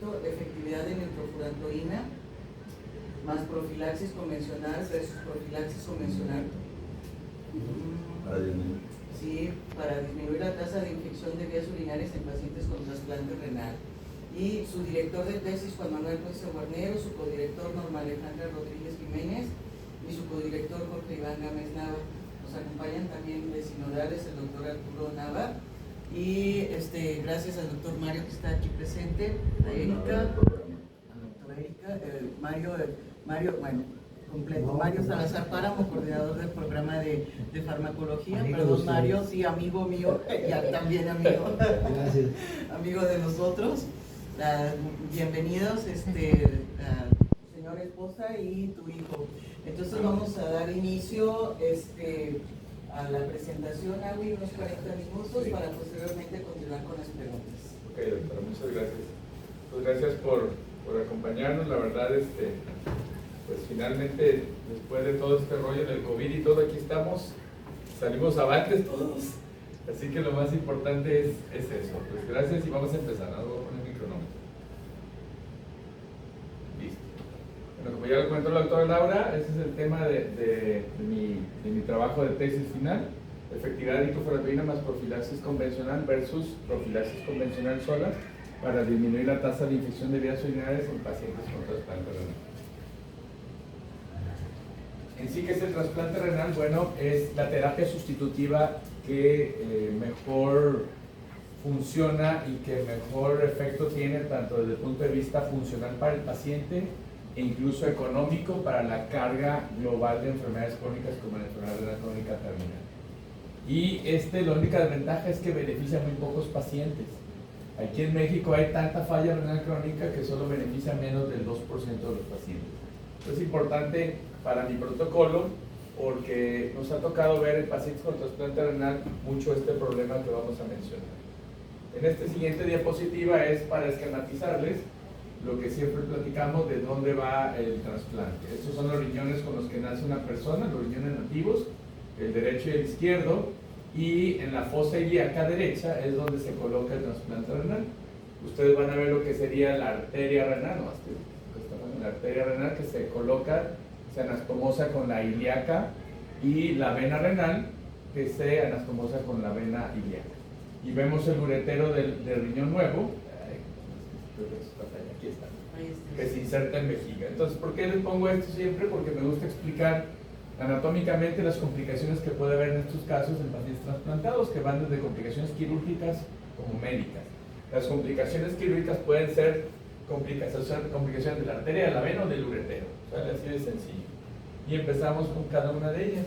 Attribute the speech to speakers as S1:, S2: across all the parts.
S1: correcto, efectividad de nitrofurantoína más profilaxis convencional versus profilaxis convencional. Sí, para disminuir la tasa de infección de vías urinarias en pacientes con trasplante renal. Y su director de tesis, Juan Manuel Ponce Guarnero, su codirector, Norma Alejandra Rodríguez Jiménez, y su codirector, Jorge Iván Gámez Nava. Nos acompañan también de sinodales el doctor Arturo Nava. Y gracias al doctor Mario que está aquí presente, a Erika, Mario, bueno, completo. Mario Salazar Páramo, coordinador del programa de farmacología. Perdón, Mario, sí, amigo mío, y también amigo.
S2: Gracias.
S1: Amigo de nosotros. Bienvenidos, señora esposa y tu hijo. Entonces vamos a dar inicio a la presentación, Agui, unos 40 minutos para posteriormente continuar con las preguntas.
S3: Ok, doctora, muchas gracias. Pues gracias por acompañarnos. La verdad, pues finalmente, después de todo este rollo del COVID y todo, aquí estamos, salimos avantes todos. Así que lo más importante es eso. Pues gracias y vamos a empezar. Ahora voy a poner mi cronómetro. Listo. Bueno, como ya lo comentó la doctora Laura, ese es el tema de mi trabajo de tesis final. Efectividad de nitrofurantoína más profilaxis convencional versus profilaxis convencional sola para disminuir la tasa de infección de vías urinarias en pacientes con trasplante renal. En sí, ¿qué es el trasplante renal? Bueno, es la terapia sustitutiva que mejor funciona y que mejor efecto tiene tanto desde el punto de vista funcional para el paciente e incluso económico para la carga global de enfermedades crónicas como la enfermedad renal crónica terminal. Y la única desventaja es que beneficia a muy pocos pacientes. Aquí en México hay tanta falla renal crónica que solo beneficia a menos del 2% de los pacientes. Es importante para mi protocolo porque nos ha tocado ver en pacientes con trasplante renal mucho este problema que vamos a mencionar. En esta siguiente diapositiva es para esquematizarles lo que siempre platicamos de dónde va el trasplante. Estos son los riñones con los que nace una persona, los riñones nativos, el derecho y el izquierdo, y en la fosa ilíaca derecha es donde se coloca el trasplante renal. Ustedes van a ver lo que sería la arteria renal, la arteria renal que se coloca, se anastomosa con la ilíaca, y la vena renal que se anastomosa con la vena ilíaca. Y vemos el uretero del riñón nuevo, aquí está, que se inserta en vejiga. Entonces, ¿por qué les pongo esto siempre? Porque me gusta explicar anatómicamente las complicaciones que puede haber en estos casos en pacientes trasplantados, que van desde complicaciones quirúrgicas como médicas. Las complicaciones quirúrgicas pueden ser complicaciones de la arteria, de la vena o del uretero, ¿sale? Así de sencillo. Y empezamos con cada una de ellas.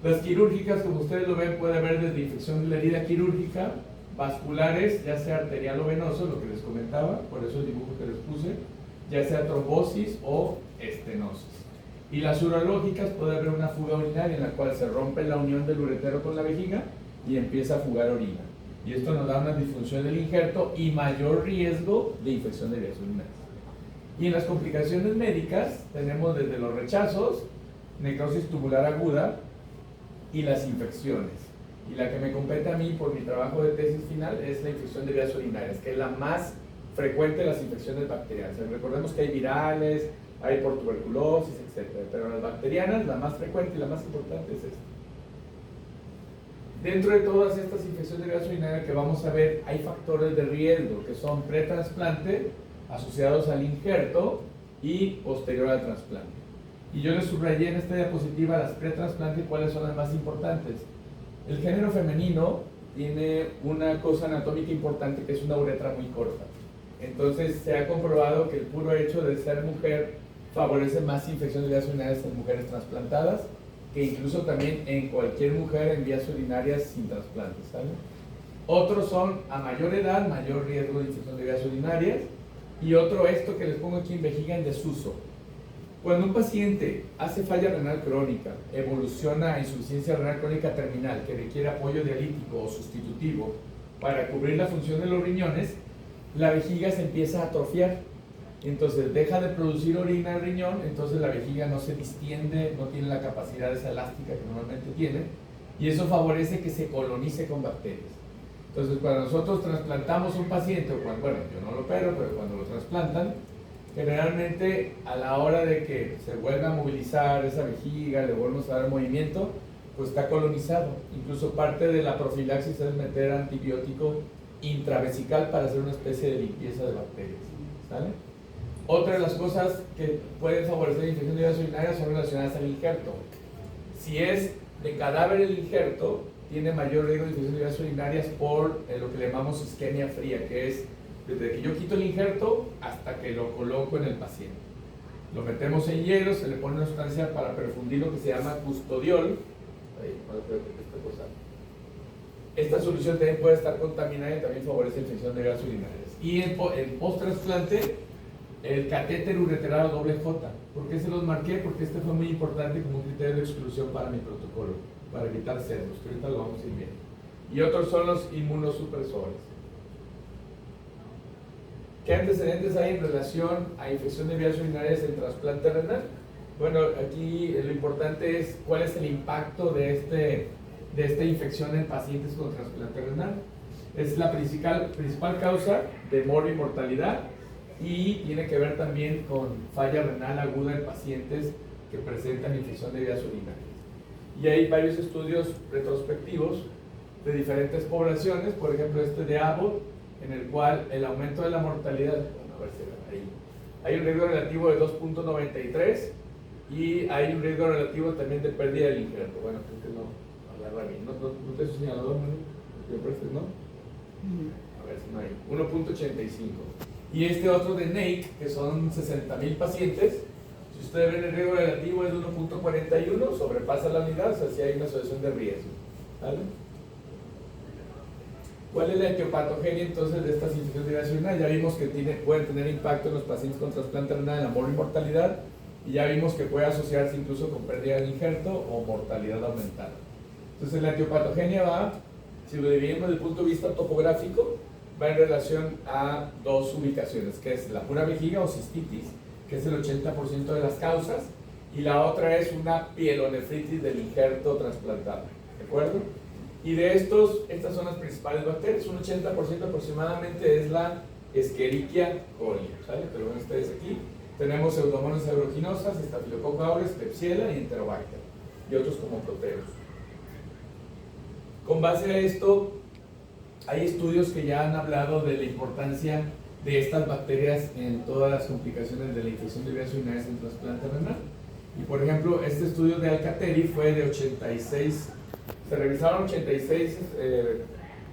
S3: Las quirúrgicas, como ustedes lo ven, puede haber desde infección de la herida quirúrgica, vasculares, ya sea arterial o venoso, lo que les comentaba, por eso el dibujo que les puse, ya sea trombosis o estenosis. Y las urológicas, puede haber una fuga urinaria en la cual se rompe la unión del uretero con la vejiga y empieza a fugar orina. Y esto nos da una disfunción del injerto y mayor riesgo de infección de vías urinarias. Y en las complicaciones médicas tenemos desde los rechazos, necrosis tubular aguda y las infecciones. Y la que me compete a mí por mi trabajo de tesis final es la infección de vías urinarias, que es la más frecuente de las infecciones bacterianas. Recordemos que hay virales, hay por tuberculosis, etc. Pero las bacterianas, la más frecuente y la más importante es esta. Dentro de todas estas infecciones de vías urinarias que vamos a ver, hay factores de riesgo que son pretrasplante, asociados al injerto y posterior al trasplante. Y yo les subrayé en esta diapositiva las pretrasplante y cuáles son las más importantes. El género femenino tiene una cosa anatómica importante que es una uretra muy corta. Entonces se ha comprobado que el puro hecho de ser mujer favorece más infecciones de vías urinarias en mujeres trasplantadas que incluso también en cualquier mujer en vías urinarias sin trasplante, ¿sale? Otros son a mayor edad, mayor riesgo de infección de vías urinarias, y otro, esto que les pongo aquí en vejiga, en desuso. Cuando un paciente hace falla renal crónica, evoluciona a insuficiencia renal crónica terminal que requiere apoyo dialítico o sustitutivo para cubrir la función de los riñones, la vejiga se empieza a atrofiar. Entonces deja de producir orina el riñón, entonces la vejiga no se distiende, no tiene la capacidad esa elástica que normalmente tiene, y eso favorece que se colonice con bacterias. Entonces, cuando nosotros trasplantamos un paciente, o cuando, bueno, yo no lo opero, pero cuando lo trasplantan, generalmente a la hora de que se vuelva a movilizar esa vejiga, le volvemos a dar movimiento, pues está colonizado. Incluso parte de la profilaxis es meter antibiótico intravesical para hacer una especie de limpieza de bacterias, ¿sale? Otra de las cosas que pueden favorecer la infección de vías urinarias son relacionadas al injerto. Si es de cadáver el injerto, tiene mayor riesgo de infección de vías urinarias por lo que le llamamos isquemia fría, que es desde que yo quito el injerto hasta que lo coloco en el paciente. Lo metemos en hielo, se le pone una sustancia para perfundir lo que se llama custodiol. Esta solución también puede estar contaminada y también favorece la infección de vías urinarias. Y en post-trasplante, el catéter ureteral doble J. ¿Por qué se los marqué? Porque este fue muy importante como un criterio de exclusión para mi protocolo, para evitar sesgos, que ahorita lo vamos a ir viendo. Y otros son los inmunosupresores. ¿Qué antecedentes hay en relación a infección de vías urinarias en trasplante renal? Bueno, aquí lo importante es cuál es el impacto de esta infección en pacientes con trasplante renal. Es la principal causa de morbi-mortalidad y tiene que ver también con falla renal aguda en pacientes que presentan infección de vías urinarias. Y hay varios estudios retrospectivos de diferentes poblaciones, por ejemplo este de Abbott, en el cual el aumento de la mortalidad, bueno, a ver si ahí, hay un riesgo relativo de 2.93 y hay un riesgo relativo también de pérdida del injerto. Bueno, creo que no agarra bien, no te he señalado, ¿no? A ver si no hay, 1.85. Y este otro de NAKE, que son 60,000 pacientes, si ustedes ven el riesgo relativo es de 1.41, sobrepasa la unidad, o sea, si hay una asociación de riesgo, ¿vale? ¿Cuál es la etiopatogenia entonces de estas infecciones de vías urinarias? Ya vimos que pueden tener impacto en los pacientes con trasplante renal en la morbi-mortalidad y ya vimos que puede asociarse incluso con pérdida del injerto o mortalidad aumentada. Entonces la etiopatogenia va, si lo dividimos desde el punto de vista topográfico, va en relación a dos ubicaciones, que es la pura vejiga o cistitis, que es el 80% de las causas, y la otra es una pielonefritis del injerto trasplantado, ¿de acuerdo? Y de estas son las principales bacterias, un 80% aproximadamente es la Escherichia coli, ¿sale? Pero ven ustedes aquí, tenemos Pseudomonas aeuginosa, Staphylococcus aureus, Klebsiella y Enterobacter, y otros como proteus. Con base a esto, hay estudios que ya han hablado de la importancia de estas bacterias en todas las complicaciones de la infección de vías urinarias en trasplante renal. Y por ejemplo, este estudio de Alcateri fue de 86, se revisaron 86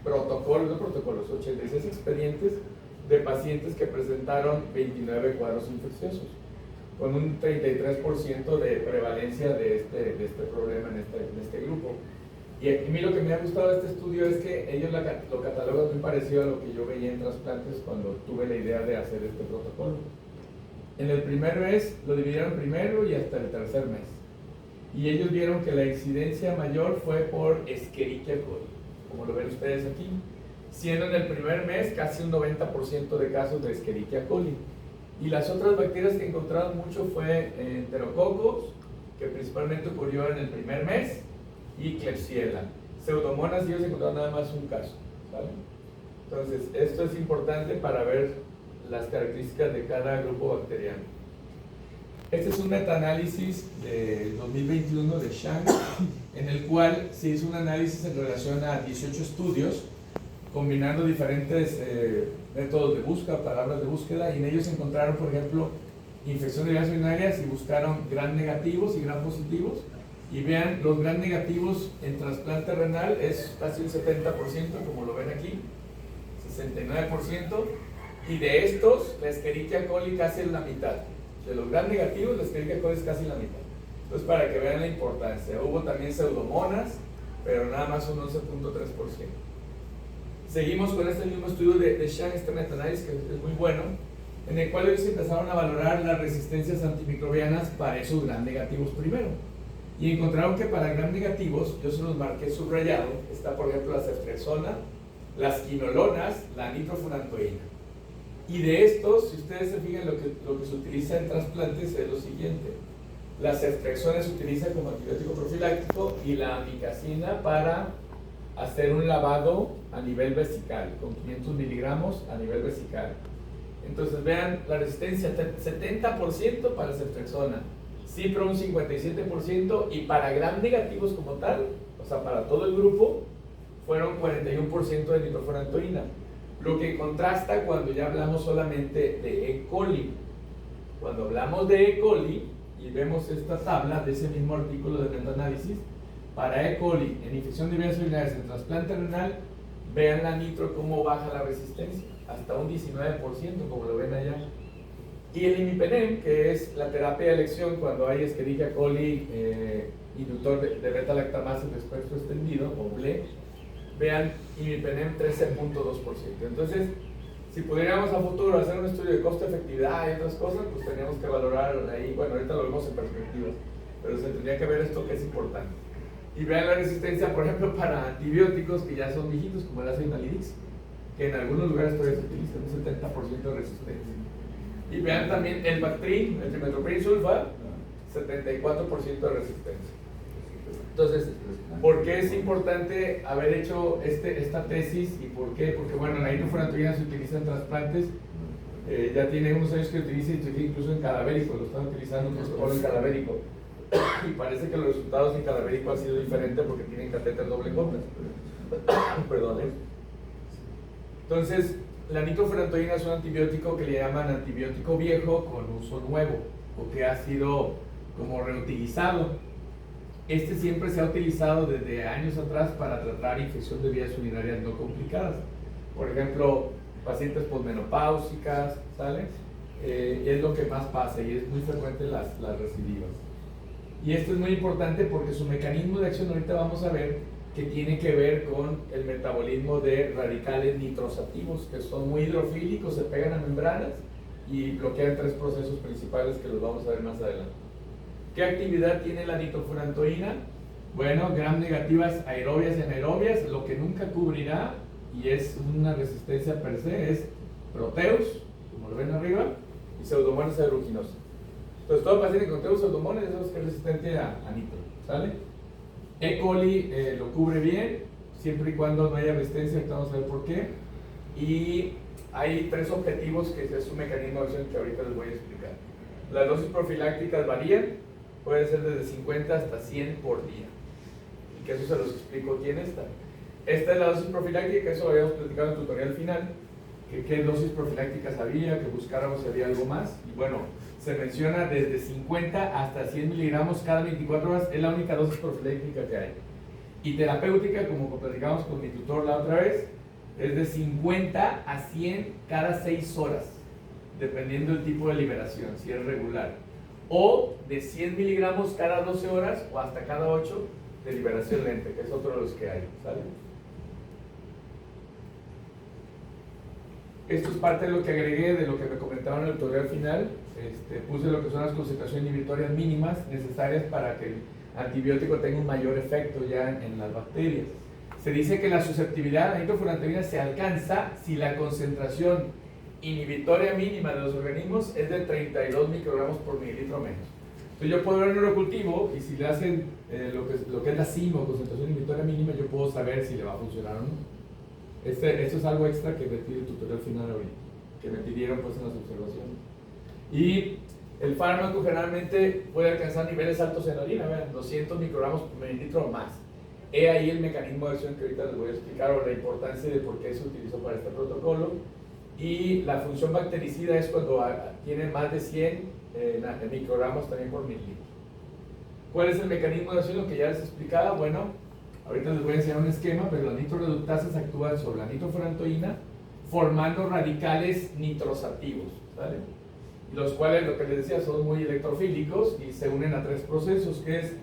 S3: 86 expedientes de pacientes que presentaron 29 cuadros infecciosos, con un 33% de prevalencia de este problema en este grupo. Y a mí lo que me ha gustado de este estudio es que ellos lo catalogan muy parecido a lo que yo veía en trasplantes cuando tuve la idea de hacer este protocolo. En el primer mes lo dividieron primero y hasta el tercer mes. Y ellos vieron que la incidencia mayor fue por Escherichia coli, como lo ven ustedes aquí, siendo en el primer mes casi un 90% de casos de Escherichia coli. Y las otras bacterias que encontraron mucho fue Enterococcus, que principalmente ocurrió en el primer mes, y Klebsiella. Pseudomonas, ellos encontraron nada más un caso, ¿vale? Entonces, esto es importante para ver las características de cada grupo bacteriano. Este es un metaanálisis de 2021 de Shang, en el cual se hizo un análisis en relación a 18 estudios, combinando diferentes métodos de búsqueda, palabras de búsqueda, y en ellos encontraron, por ejemplo, infección de vías urinarias y buscaron gram negativos y gram positivos. Y vean, los gram negativos en trasplante renal es casi un 70%, como lo ven aquí, 69%, y de estos, la Escherichia coli casi la mitad. De los gram negativos, la Escherichia coli es casi la mitad. Entonces, para que vean la importancia, hubo también pseudomonas, pero nada más un 11.3%. Seguimos con este mismo estudio de Shang, este metaanálisis que es muy bueno, en el cual ellos empezaron a valorar las resistencias antimicrobianas para esos gram negativos primero. Y encontraron que para gram negativos, yo se los marqué subrayado, está por ejemplo la ceftriaxona, las quinolonas, la nitrofurantoína. Y de estos, si ustedes se fijan, lo que se utiliza en trasplantes es lo siguiente. La ceftriaxona se utiliza como antibiótico profiláctico y la amikacina para hacer un lavado a nivel vesical, con 500 miligramos a nivel vesical. Entonces vean la resistencia, 70% para ceftriaxona, cipro un 57%, y para gram negativos como tal, o sea, para todo el grupo, fueron 41% de nitrofurantoína. Lo que contrasta cuando ya hablamos solamente de E. coli. Cuando hablamos de E. coli, y vemos esta tabla de ese mismo artículo de metaanálisis, para E. coli en infección de vías urinarias en trasplante renal, vean la nitro cómo baja la resistencia, hasta un 19%, como lo ven allá. Y el imipenem, que es la terapia de elección cuando hay Escherichia coli, inductor de beta-lactamasa de espectro extendido, o BLE, vean imipenem 13.2%. Entonces, si pudiéramos a futuro hacer un estudio de costo-efectividad y otras cosas, pues teníamos que valorar ahí, bueno, ahorita lo vemos en perspectiva, pero se tendría que ver esto que es importante. Y vean la resistencia, por ejemplo, para antibióticos que ya son viejitos, como el ácido inalidix, que en algunos lugares todavía se utiliza un 70% de resistencia. Y vean también el Bactrim, el trimethoprim sulfa, 74% de resistencia. Entonces, ¿por qué es importante haber hecho esta tesis y por qué? Porque, bueno, la nitrofurantoína se utiliza en trasplantes, ya tiene unos años que se utiliza incluso en cadavérico, lo están utilizando en protocolo en cadavérico. Y parece que los resultados en cadavérico han sido diferentes porque tienen catéter doble gota. Perdón. Entonces, la nitrofurantoína es un antibiótico que le llaman antibiótico viejo con uso nuevo, o que ha sido como reutilizado. Este siempre se ha utilizado desde años atrás para tratar infección de vías urinarias no complicadas. Por ejemplo, pacientes posmenopáusicas, ¿sale? Es lo que más pasa y es muy frecuente las recidivas. Y esto es muy importante porque su mecanismo de acción ahorita vamos a ver que tiene que ver con el metabolismo de radicales nitrosativos, que son muy hidrofílicos, se pegan a membranas y bloquean 3 procesos principales que los vamos a ver más adelante. ¿Qué actividad tiene la nitrofurantoína? Bueno, gram negativas aerobias y anaerobias, lo que nunca cubrirá, y es una resistencia per se, es proteus, como lo ven arriba, y pseudomonas aeruginosa. Entonces, todo paciente con pseudomonas es resistente a nitro, ¿sale? E. coli lo cubre bien, siempre y cuando no haya resistencia, ahorita vamos a ver por qué. Y hay 3 objetivos que es su mecanismo de acción que ahorita les voy a explicar. Las dosis profilácticas varían, puede ser desde 50 hasta 100 por día. Y que eso se los explico aquí en esta. Esta es la dosis profiláctica, eso lo habíamos platicado en el tutorial final, que qué dosis profilácticas había, que buscáramos si había algo más. Y bueno, se menciona desde 50 hasta 100 miligramos cada 24 horas, es la única dosis profiláctica que hay. Y terapéutica, como platicamos con mi tutor la otra vez, es de 50 a 100 cada 6 horas, dependiendo del tipo de liberación, si es regular. O de 100 miligramos cada 12 horas o hasta cada 8 de liberación lenta, que es otro de los que hay, ¿sale? Esto es parte de lo que agregué, de lo que me comentaron en el tutorial final. Puse lo que son las concentraciones inhibitorias mínimas necesarias para que el antibiótico tenga un mayor efecto ya en las bacterias. Se dice que la susceptibilidad a la nitrofurantoína se alcanza si la concentración inhibitoria mínima de los organismos es de 32 microgramos por mililitro menos. Entonces yo puedo ver un neurocultivo y si le hacen lo que es la CIMO, concentración inhibitoria mínima, yo puedo saber si le va a funcionar o no. Esto es algo extra que me pide el tutorial final ahorita, que me pidieron pues en las observaciones. Y el fármaco generalmente puede alcanzar niveles altos en orina, vean, 200 microgramos por mililitro o más. He ahí el mecanismo de acción que ahorita les voy a explicar, o la importancia de por qué se utilizó para este protocolo. Y la función bactericida es cuando tiene más de 100 microgramos también por mililitro. ¿Cuál es el mecanismo de acción? Lo que ya les explicaba, bueno, ahorita les voy a enseñar un esquema, pero las nitroreductasas actúan sobre la nitrofurantoína formando radicales nitrosativos, ¿vale? Los cuales, lo que les decía, son muy electrofílicos y se unen a 3 procesos, que es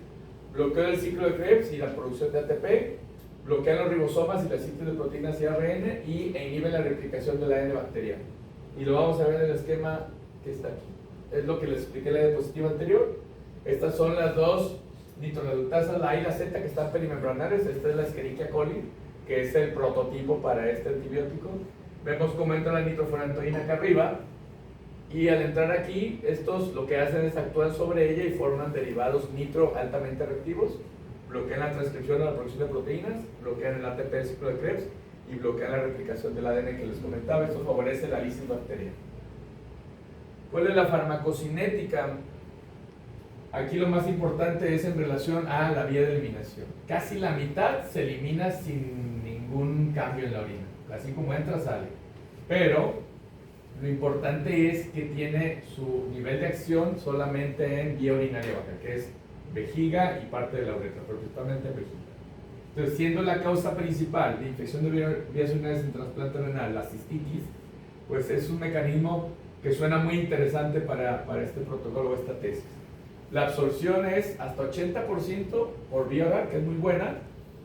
S3: bloqueo del ciclo de Krebs y la producción de ATP, bloquean los ribosomas y la síntesis de proteínas y ARN e inhiben la replicación del ADN bacteriano. Y lo vamos a ver en el esquema que está aquí. Es lo que les expliqué en la diapositiva anterior. Estas son las 2 nitroreductasas, la A y la Z, que están perimembranares. Esta es la Escherichia coli, que es el prototipo para este antibiótico. Vemos cómo entra la nitrofurantoína acá arriba. Y al entrar aquí, estos lo que hacen es actúan sobre ella y forman derivados nitro altamente reactivos, bloquean la transcripción o la producción de proteínas, bloquean el ATP del ciclo de Krebs y bloquean la replicación del ADN que les comentaba. Esto favorece la lisis bacteriana. ¿Cuál es la farmacocinética? Aquí lo más importante es en relación a la vía de eliminación. Casi la mitad se elimina sin ningún cambio en la orina. Así como entra, sale. Pero lo importante es que tiene su nivel de acción solamente en vía urinaria baja, que es vejiga y parte de la uretra, pero principalmente en vejiga. Entonces, siendo la causa principal de infección de vías urinarias en trasplante renal la cistitis, pues es un mecanismo que suena muy interesante para este protocolo o esta tesis. La absorción es hasta 80% por vía oral, que es muy buena,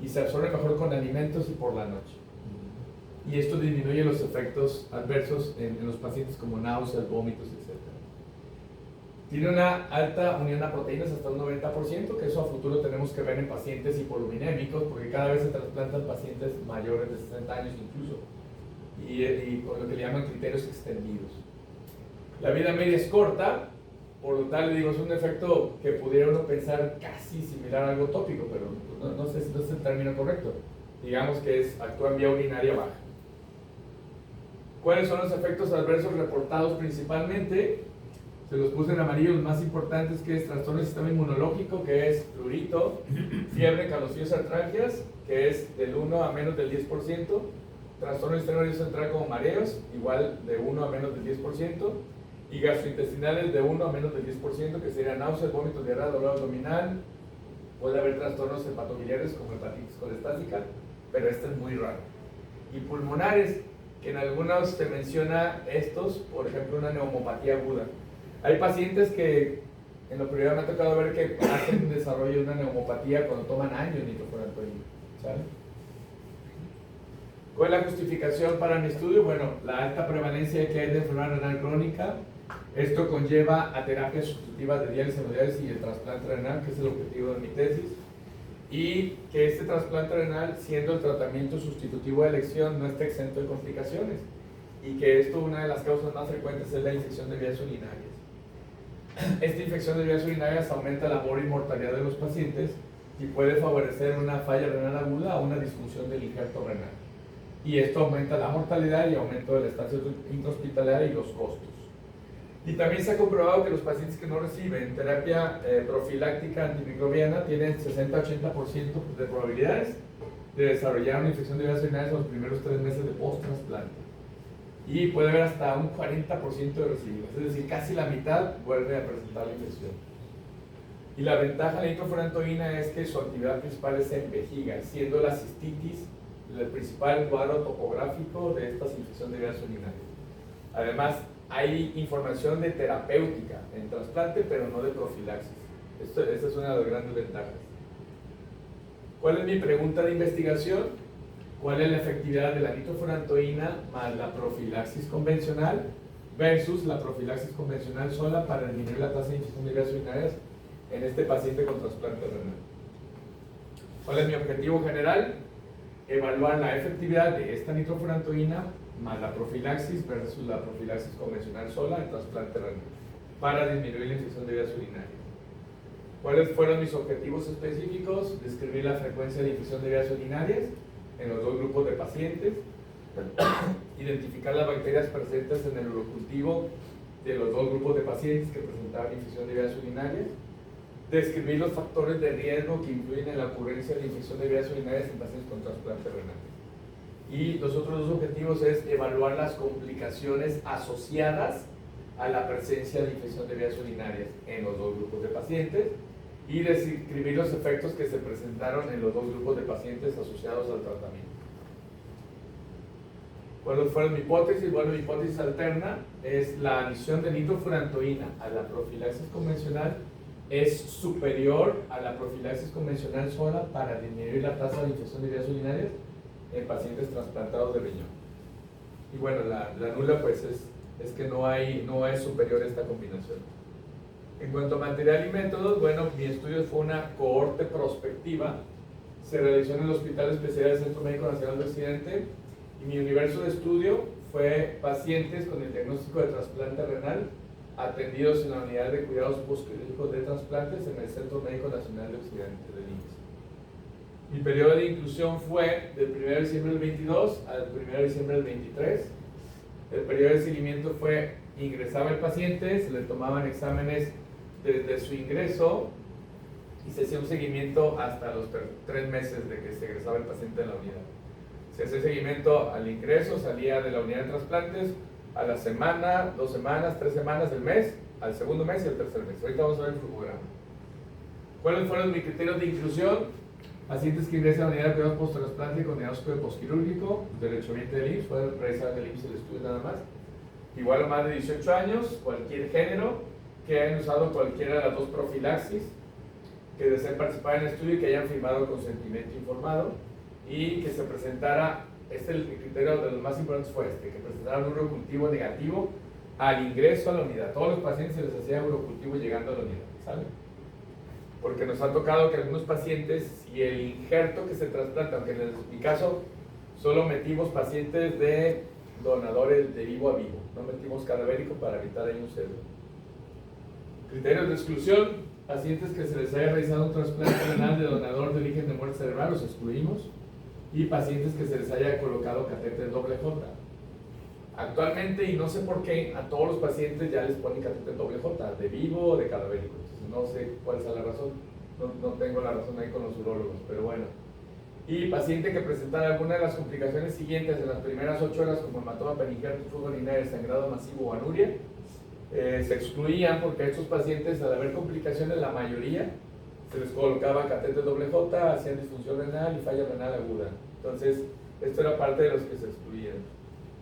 S3: y se absorbe mejor con alimentos y por la noche. Y esto disminuye los efectos adversos en los pacientes como náuseas, vómitos, etc. Tiene una alta unión a proteínas hasta un 90%, que eso a futuro tenemos que ver en pacientes hipoluminémicos, porque cada vez se trasplantan pacientes mayores de 60 años incluso, y con lo que le llaman criterios extendidos. La vida media es corta, por lo tal, digo, es un efecto que pudiera uno pensar casi similar a algo tópico, pero no sé si es el término correcto. Digamos que actúa en vía urinaria baja. ¿Cuáles son los efectos adversos reportados principalmente? Se los puse en amarillo, los más importantes, que es trastorno del sistema inmunológico, que es prurito, fiebre, calofríos, artralgias, que es del 1 a menos del 10%, trastorno del sistema nervioso central como mareos, igual de 1 a menos del 10%, y gastrointestinales de 1 a menos del 10%, que serían náuseas, vómitos, diarrea, dolor abdominal. Puede haber trastornos hepatobiliares como hepatitis colestática, pero este es muy raro. Y pulmonares, que en algunos se menciona estos, por ejemplo, una neumopatía aguda. Hay pacientes que en lo primero me ha tocado ver que hacen desarrollo de una neumopatía cuando toman años nitrofurantoína, ¿sale? ¿Cuál es la justificación para mi estudio? Bueno, la alta prevalencia que hay de enfermedad renal crónica. Esto conlleva a terapias sustitutivas de diálisis, hemodiálisis y el trasplante renal, que es el objetivo de mi tesis. Y que este trasplante renal, siendo el tratamiento sustitutivo de elección, no esté exento de complicaciones. Y que esto, una de las causas más frecuentes es la infección de vías urinarias. Esta infección de vías urinarias aumenta la morbimortalidad y mortalidad de los pacientes y puede favorecer una falla renal aguda o una disfunción del injerto renal. Y esto aumenta la mortalidad y aumento de la estancia intrahospitalaria y los costos. Y también se ha comprobado que los pacientes que no reciben terapia profiláctica antimicrobiana tienen 60-80% de probabilidades de desarrollar una infección de vías urinarias en los primeros 3 meses de post-trasplante. Y puede haber hasta un 40% de recidivas, es decir, casi la mitad vuelve a presentar la infección. Y la ventaja de la nitrofurantoína es que su actividad principal es en vejiga, siendo la cistitis el principal cuadro topográfico de esta infección de vías urinarias. Además, hay información de terapéutica en trasplante, pero no de profilaxis. Esa es una de las grandes ventajas. ¿Cuál es mi pregunta de investigación? ¿Cuál es la efectividad de la nitrofurantoína más la profilaxis convencional versus la profilaxis convencional sola para disminuir la tasa de infección de vías urinarias en este paciente con trasplante renal? ¿Cuál es mi objetivo general? Evaluar la efectividad de esta nitrofurantoína más la profilaxis versus la profilaxis convencional sola en trasplante renal para disminuir la infección de vías urinarias. ¿Cuáles fueron mis objetivos específicos? Describir la frecuencia de infección de vías urinarias en los dos grupos de pacientes, identificar las bacterias presentes en el urocultivo de los dos grupos de pacientes que presentaban infección de vías urinarias, describir los factores de riesgo que influyen en la ocurrencia de infección de vías urinarias en pacientes con trasplante renal. Y los otros dos objetivos es evaluar las complicaciones asociadas a la presencia de infección de vías urinarias en los dos grupos de pacientes y describir los efectos que se presentaron en los dos grupos de pacientes asociados al tratamiento. ¿Cuáles fueron mi hipótesis? Bueno, mi hipótesis alterna es la adición de nitrofurantoína a la profilaxis convencional es superior a la profilaxis convencional sola para disminuir la tasa de infección de vías urinarias en pacientes trasplantados de riñón. Y bueno, la nula pues es que no es superior a esta combinación. En cuanto a material y métodos, bueno, mi estudio fue una cohorte prospectiva, se realizó en el Hospital Especial del Centro Médico Nacional de Occidente y mi universo de estudio fue pacientes con el diagnóstico de trasplante renal atendidos en la unidad de cuidados postquirúrgicos de trasplantes en el Centro Médico Nacional de Occidente del IMSS. Mi periodo de inclusión fue del 1 de diciembre del 22 al 1 de diciembre del 23. El periodo de seguimiento fue: ingresaba el paciente, se le tomaban exámenes desde su ingreso y se hacía un seguimiento hasta los 3 meses de que se egresaba el paciente de la unidad. Se hacía seguimiento al ingreso, salía de la unidad de trasplantes a la semana, 2 semanas, 3 semanas del mes, al segundo mes y al tercer mes. Ahorita vamos a ver el flujograma. ¿Cuáles fueron mis criterios de inclusión? Pacientes que ingresan a la unidad de cuidados post-trasplante con diagnóstico de postquirúrgico, derechohabiente del IMSS, pueden realizar en el IMSS el estudio nada más. Igual o más de 18 años, cualquier género, que hayan usado cualquiera de las 2 profilaxis, que deseen participar en el estudio y que hayan firmado consentimiento informado, y que se presentara, el criterio de los más importantes fue que presentara un urocultivo negativo al ingreso a la unidad. Todos los pacientes se les hacía urocultivo llegando a la unidad, ¿sale? Porque nos ha tocado que algunos pacientes, si el injerto que se trasplanta, aunque en mi caso solo metimos pacientes de donadores de vivo a vivo, no metimos cadavérico para evitar ahí un sesgo. Criterios de exclusión: pacientes que se les haya realizado un trasplante renal de donador de origen de muerte cerebral, los excluimos, y pacientes que se les haya colocado catéter doble J. Actualmente, y no sé por qué, a todos los pacientes ya les ponen catéter doble J, de vivo o de cadavérico. Entonces no sé cuál es la razón, no tengo la razón ahí con los urólogos, pero bueno. Y paciente que presentara alguna de las complicaciones siguientes en las primeras 8 horas, como hematoma peningial, flujo urinario, sangrado masivo o anuria, se excluían, porque a estos pacientes, al haber complicaciones, la mayoría se les colocaba catéter doble J, hacían disfunción renal y falla renal aguda. Entonces, esto era parte de los que se excluían.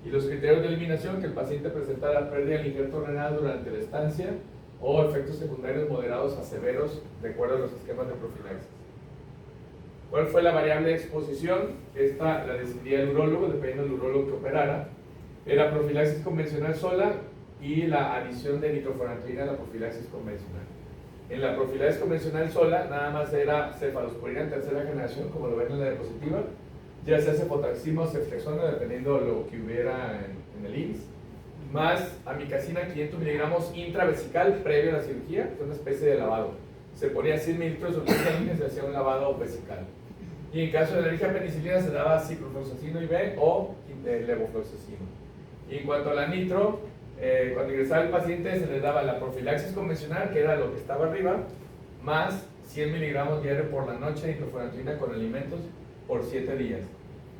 S3: Y los criterios de eliminación: que el paciente presentara pérdida del injerto renal durante la estancia o efectos secundarios moderados a severos, de acuerdo a los esquemas de profilaxis. ¿Cuál fue la variable de exposición? Esta la decidía el urólogo, dependiendo del urólogo que operara. Era profilaxis convencional sola y la adición de nitrofurantoína a la profilaxis convencional. En la profilaxis convencional sola, nada más era cefalosporina en tercera generación, como lo ven en la diapositiva, ya sea cefotaxima o ceftriaxona, dependiendo de lo que hubiera en el IMSS, más amicacina 500 miligramos intravesical previo a la cirugía, que es una especie de lavado. Se ponía 100 mililitros de solución y se hacía un lavado vesical. Y en caso de alergia a penicilina se daba ciclofloxacino IV o levofloxacino. Y en cuanto a la nitro, cuando ingresaba el paciente se le daba la profilaxis convencional, que era lo que estaba arriba, más 100 miligramos diario por la noche de nitrofurantoína con alimentos por 7 días.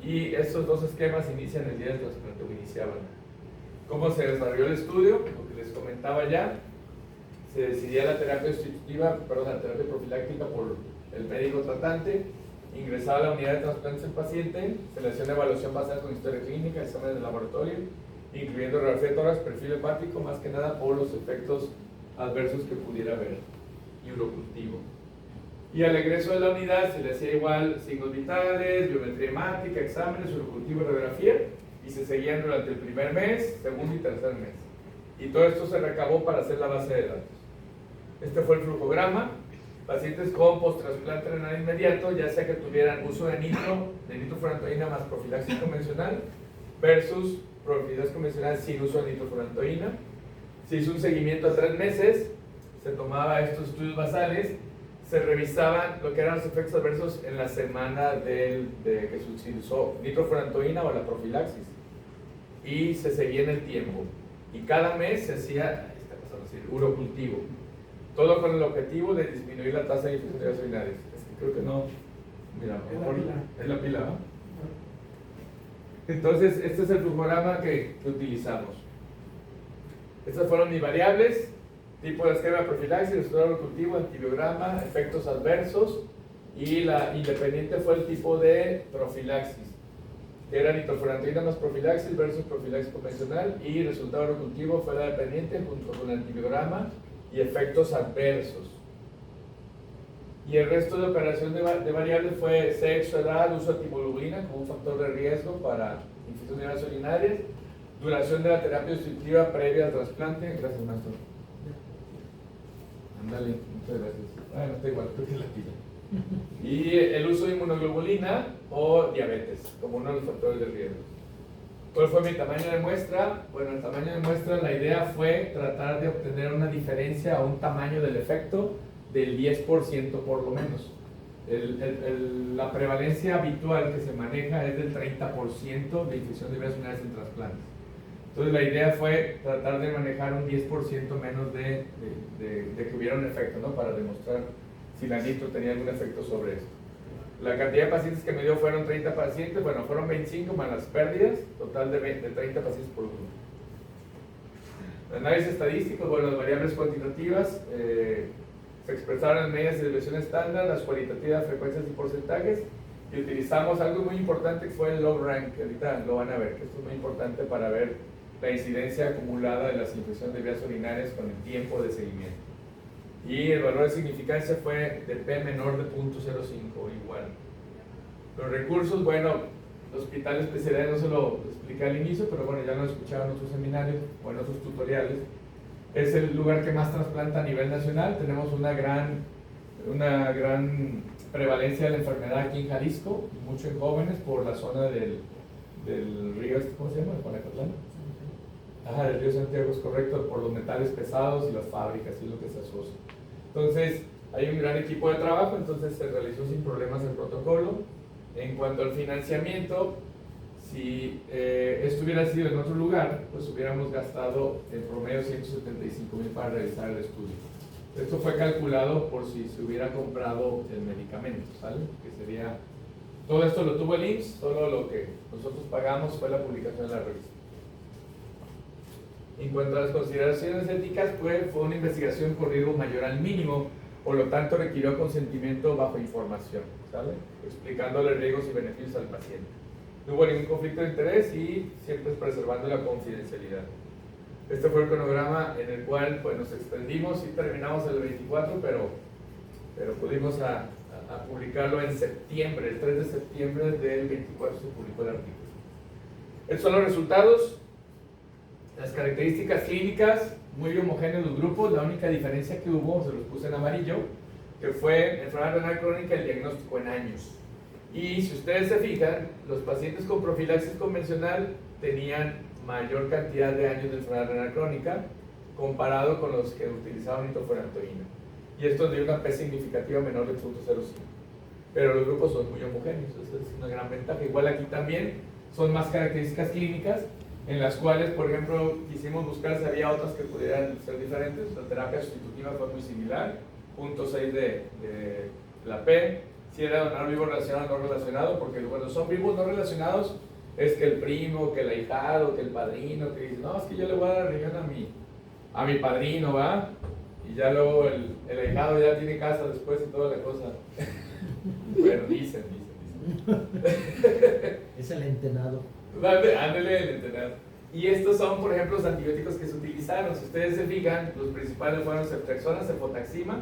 S3: Y estos 2 esquemas inician el día del trasplante, o iniciaban. ¿Cómo se desarrolló el estudio? Lo que les comentaba ya. Se decidía la terapia sustitutiva, la terapia profiláctica por el médico tratante. Ingresaba a la unidad de trasplantes el paciente, se le hacía una evaluación basada con historia clínica, exámenes de laboratorio, incluyendo radiografía de tórax, perfil hepático, más que nada por los efectos adversos que pudiera haber, y urocultivo. Y al egreso de la unidad se le hacía igual signos vitales, biometría hemática, exámenes, urocultivo y radiografía, y se seguían durante el primer mes, segundo y tercer mes. Y todo esto se recabó para hacer la base de datos. Este fue el flujograma. Pacientes con post-trasplante renal inmediato, ya sea que tuvieran uso de nitrofurantoína más profilaxis convencional, versus profilaxis convencional sin uso de nitrofurantoína. Se hizo un seguimiento a 3 meses, se tomaba estos estudios basales, se revisaban lo que eran los efectos adversos en la semana de que se usó nitrofurantoína o la profilaxis, y se seguía en el tiempo. Y cada mes se hacía urocultivo. Todo con el objetivo de disminuir la tasa de infecciones urinarias. Creo que no. Mira, es la pila, ¿no? Entonces, este es el flujograma que utilizamos. Estas fueron mis variables: tipo de esquema de profilaxis, resultado cultivo, antibiograma, efectos adversos, y la independiente fue el tipo de profilaxis, que era nitrofurantoína más profilaxis versus profilaxis convencional, y resultado cultivo fue la dependiente junto con el antibiograma y efectos adversos. Y el resto de operación de variables fue sexo, edad, uso de timoglobulina como un factor de riesgo para infecciones urinarias, duración de la terapia sustitutiva previa al trasplante. Gracias, maestro. Ándale, muchas gracias. Bueno, está igual, creo que es la pila. Y el uso de inmunoglobulina o diabetes como uno de los factores de riesgo. ¿Cuál fue mi tamaño de muestra? Bueno, el tamaño de muestra, la idea fue tratar de obtener una diferencia a un tamaño del efecto del 10% por lo menos. La prevalencia habitual que se maneja es del 30% de infección de vías urinarias en trasplantes. Entonces la idea fue tratar de manejar un 10% menos de que hubiera un efecto, ¿no? Para demostrar si la nitro tenía algún efecto sobre esto. La cantidad de pacientes que me dio fueron 30 pacientes, bueno, fueron 25 más las pérdidas, total de 30 pacientes por grupo. Análisis estadísticos, bueno, las variables cuantitativas se expresaron en medidas de desviación estándar, las cualitativas, frecuencias y porcentajes, y utilizamos algo muy importante que fue el log rank, que ahorita lo van a ver, que esto es muy importante para ver la incidencia acumulada de las infecciones de vías urinarias con el tiempo de seguimiento. Y el valor de significancia fue de P menor de 0.05, igual. Los recursos, bueno, el hospital de especialidades no se lo expliqué al inicio, pero bueno, ya lo escucharon en otros seminarios o en otros tutoriales. Es el lugar que más trasplanta a nivel nacional. Tenemos una gran prevalencia de la enfermedad aquí en Jalisco, mucho en jóvenes por la zona del río, ¿cómo se llama? ¿Panacatlán? Ajá, del río Santiago, es correcto, por los metales pesados y las fábricas, y lo que se asocia. Entonces, hay un gran equipo de trabajo, entonces se realizó sin problemas el protocolo. En cuanto al financiamiento, si esto hubiera sido en otro lugar, pues hubiéramos gastado en promedio 175,000 para realizar el estudio. Esto fue calculado por si se hubiera comprado el medicamento, ¿sale? Que sería, todo esto lo tuvo el IMSS, solo lo que nosotros pagamos fue la publicación de la revista. En cuanto a las consideraciones éticas, pues fue una investigación por riesgo mayor al mínimo, por lo tanto requirió consentimiento bajo información, ¿sale? Explicándole riesgos y beneficios al paciente. No hubo ningún conflicto de interés y siempre preservando la confidencialidad. Este fue el cronograma en el cual pues, nos extendimos y terminamos el 24, pero pudimos a publicarlo en septiembre, el 3 de septiembre del 24 se publicó el artículo. Estos son los resultados. Las características clínicas, muy homogéneos los grupos. La única diferencia que hubo, se los puse en amarillo, que fue enfermedad renal crónica, el diagnóstico en años. Y si ustedes se fijan, los pacientes con profilaxis convencional tenían mayor cantidad de años de enfermedad renal crónica comparado con los que utilizaban nitrofurantoína. Y esto dio una P significativa menor de 0.05. Pero los grupos son muy homogéneos, esa es una gran ventaja. Igual aquí también son más características clínicas, en las cuales, por ejemplo, quisimos buscar si había otras que pudieran ser diferentes. La terapia sustitutiva fue muy similar, 0.6 de la P. Si era donar vivo relacionado o no relacionado, porque cuando son vivos no relacionados, es que el primo, que el ahijado, que el padrino, que dice, no, es que yo le voy a dar riñón a mi padrino, ¿va? Y ya luego el ahijado ya tiene casa después y toda la cosa. Bueno, dicen.
S2: Es el entenado.
S3: Ándale, el entenado. Y estos son, por ejemplo, los antibióticos que se utilizaron. Si ustedes se fijan, los principales fueron ceftriaxona, cefotaxima,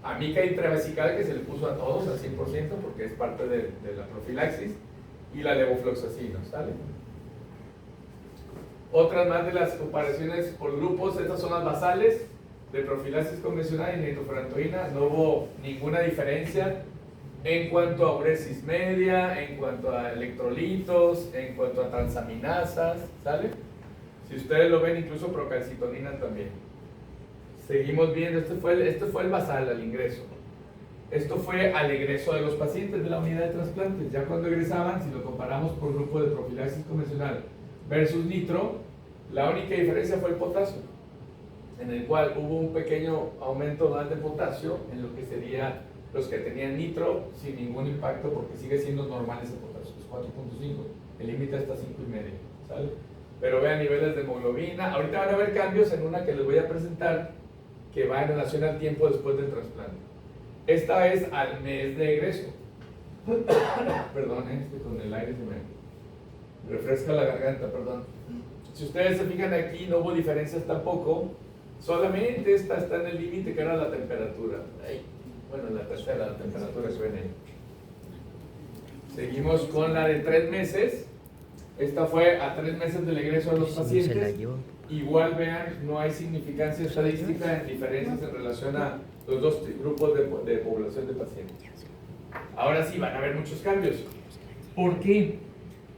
S3: amica intravesical, que se le puso a todos al 100% porque es parte de la profilaxis, y la levofloxacina, ¿sale? Otras más de las comparaciones por grupos, estas son las basales de profilaxis convencional y nitrofurantoína. No hubo ninguna diferencia en cuanto a uresis media, en cuanto a electrolitos, en cuanto a transaminasas, ¿sale? Si ustedes lo ven, incluso procalcitonina también. Seguimos viendo, este fue el basal al ingreso. Esto fue al egreso de los pacientes de la unidad de trasplantes. Ya cuando egresaban, si lo comparamos por grupo de profilaxis convencional versus nitro, la única diferencia fue el potasio, en el cual hubo un pequeño aumento más de potasio en lo que sería los que tenían nitro sin ningún impacto, porque sigue siendo normal ese potasio, es 4.5, el límite está 5,5, ¿sale? Pero vean niveles de hemoglobina. Ahorita van a ver cambios en una que les voy a presentar, que va en relación al tiempo después del trasplante. Esta es al mes de egreso. Perdón, con el aire se me refresca la garganta, perdón. Si ustedes se fijan aquí, no hubo diferencias tampoco, solamente esta está en el límite que era la temperatura. Bueno, la tercera, la temperatura que ven ahí. Seguimos con la de 3 meses. Esta fue a 3 meses del egreso de los pacientes. Igual vean, no hay significancia estadística en diferencias en relación a los dos grupos de población de pacientes. Ahora sí, van a haber muchos cambios. ¿Por qué?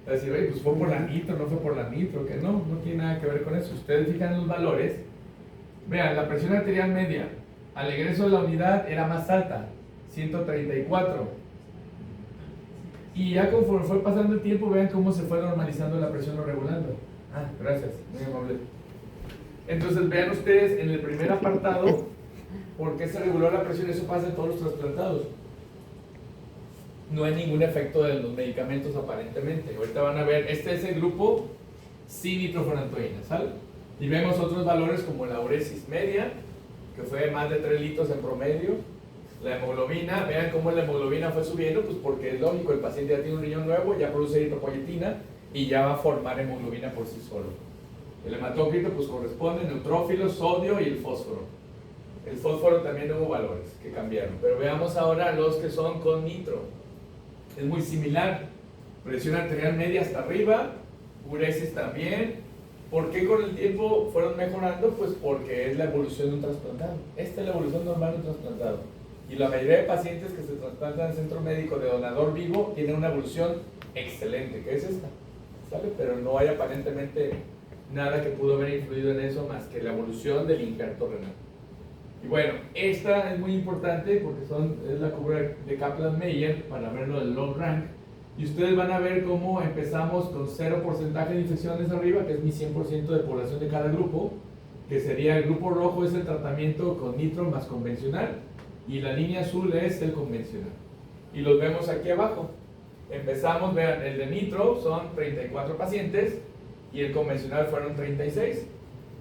S3: Es decir, pues fue por la nitro, no fue por la nitro, que no tiene nada que ver con eso. Ustedes fijan los valores, vean, la presión arterial media al egreso de la unidad era más alta, 134. Y ya conforme fue pasando el tiempo, vean cómo se fue normalizando la presión o regulando. Ah, gracias, muy amable. Entonces vean ustedes en el primer apartado por qué se reguló la presión. Eso pasa en todos los trasplantados. No hay ningún efecto de los medicamentos aparentemente. Ahorita van a ver, este es el grupo sin nitrofurantoína, ¿sale? Y vemos otros valores como la uresis media, que fue más de 3 litros en promedio. La hemoglobina, vean cómo la hemoglobina fue subiendo, pues porque es lógico, el paciente ya tiene un riñón nuevo, ya produce eritropoyetina y ya va a formar hemoglobina por sí solo. El hematócrito pues corresponde neutrófilos, sodio y el fósforo. El fósforo también hubo valores que cambiaron, pero veamos ahora los que son con nitro. Es muy similar, presión arterial media hasta arriba, uresis también. ¿Por qué con el tiempo fueron mejorando? Pues porque es la evolución de un trasplantado. Esta es la evolución normal de un trasplantado. Y la mayoría de pacientes que se trasplantan en el centro médico de donador vivo tienen una evolución excelente, que es esta, ¿sale? Pero no hay aparentemente nada que pudo haber influido en eso más que la evolución del injerto renal. Y bueno, esta es muy importante porque es la curva de Kaplan-Meier para ver lo del log rank. Y ustedes van a ver cómo empezamos con 0% de infecciones arriba, que es mi 100% de población de cada grupo, que sería el grupo rojo es el tratamiento con nitro más convencional, y la línea azul es el convencional. Y los vemos aquí abajo. Empezamos, vean, el de nitro son 34 pacientes y el convencional fueron 36.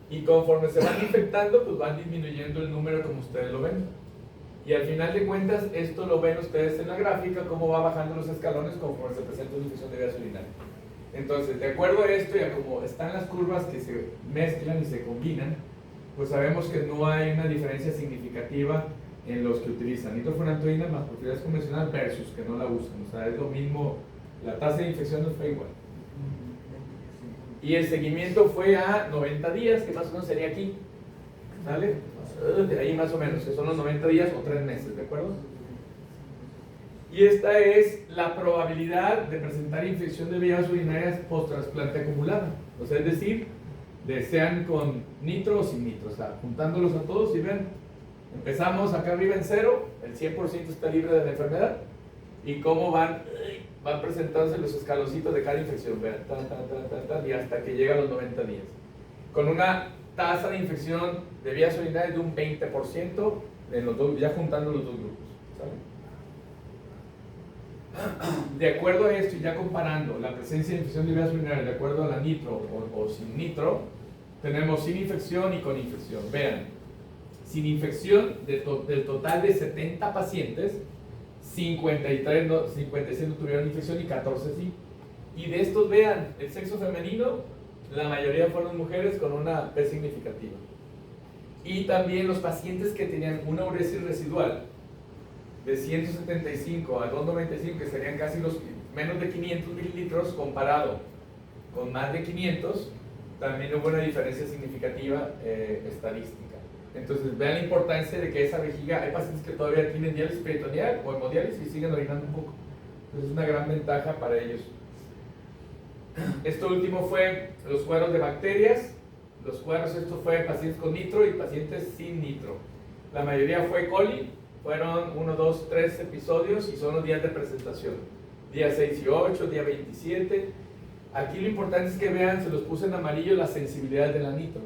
S3: Y conforme se van infectando, pues van disminuyendo el número como ustedes lo ven. Y al final de cuentas, esto lo ven ustedes en la gráfica, cómo va bajando los escalones conforme se presenta una infección de vías urinarias. Entonces, de acuerdo a esto y a cómo están las curvas que se mezclan y se combinan, pues sabemos que no hay una diferencia significativa en los que utilizan nitrofurantoína más propiedades convencional versus que no la usan. O sea, es lo mismo, la tasa de infección no fue igual. Y el seguimiento fue a 90 días, que más o menos sería aquí. ¿Sale? De ahí más o menos, que son los 90 días o 3 meses, ¿de acuerdo? Y esta es la probabilidad de presentar infección de vías urinarias post-trasplante acumulada. O sea, es decir, sean con nitro o sin nitro. O sea, juntándolos a todos y ven, empezamos acá arriba en 0, el 100% está libre de la enfermedad. Y cómo van presentándose los escaloncitos de cada infección, vean, y hasta que llega a los 90 días. Con una tasa de infección de vías urinarias de un 20% en los dos, ya juntando los dos grupos, ¿sabe? De acuerdo a esto y ya comparando la presencia de infección de vías urinarias de acuerdo a la nitro o sin nitro, tenemos sin infección y con infección. Vean, sin infección del total de 70 pacientes, 57 no tuvieron infección y 14 sí. Y de estos, vean, el sexo femenino, la mayoría fueron mujeres con una P significativa. Y también los pacientes que tenían una uresis residual de 175 a 295, que serían casi los menos de 500 mililitros comparado con más de 500, también hubo una diferencia significativa estadística. Entonces vean la importancia de que esa vejiga, hay pacientes que todavía tienen diálisis peritoneal o hemodiálisis y siguen orinando un poco. Entonces es una gran ventaja para ellos. Esto último fue los cuadros de bacterias. Los cuadros, esto fue pacientes con nitro y pacientes sin nitro. La mayoría fue E. coli, fueron 1, 2, 3 episodios y son los días de presentación. Día 6 y 8, día 27. Aquí lo importante es que vean, se los puse en amarillo, la sensibilidad de la nitro.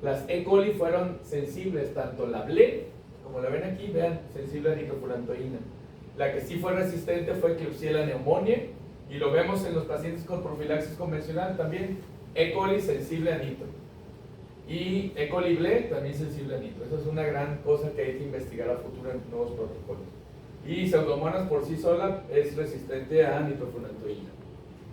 S3: Las E. coli fueron sensibles, tanto la BLE, como la ven aquí, vean, sensible a nitrofurantoína. La que sí fue resistente fue Klebsiella pneumoniae, y lo vemos en los pacientes con profilaxis convencional también, E. coli sensible a nitro. Y E. coli BLE también sensible a nitro. Esa es una gran cosa que hay que investigar a futuro en nuevos protocolos. Y Pseudomonas por sí sola es resistente a nitrofurantoína.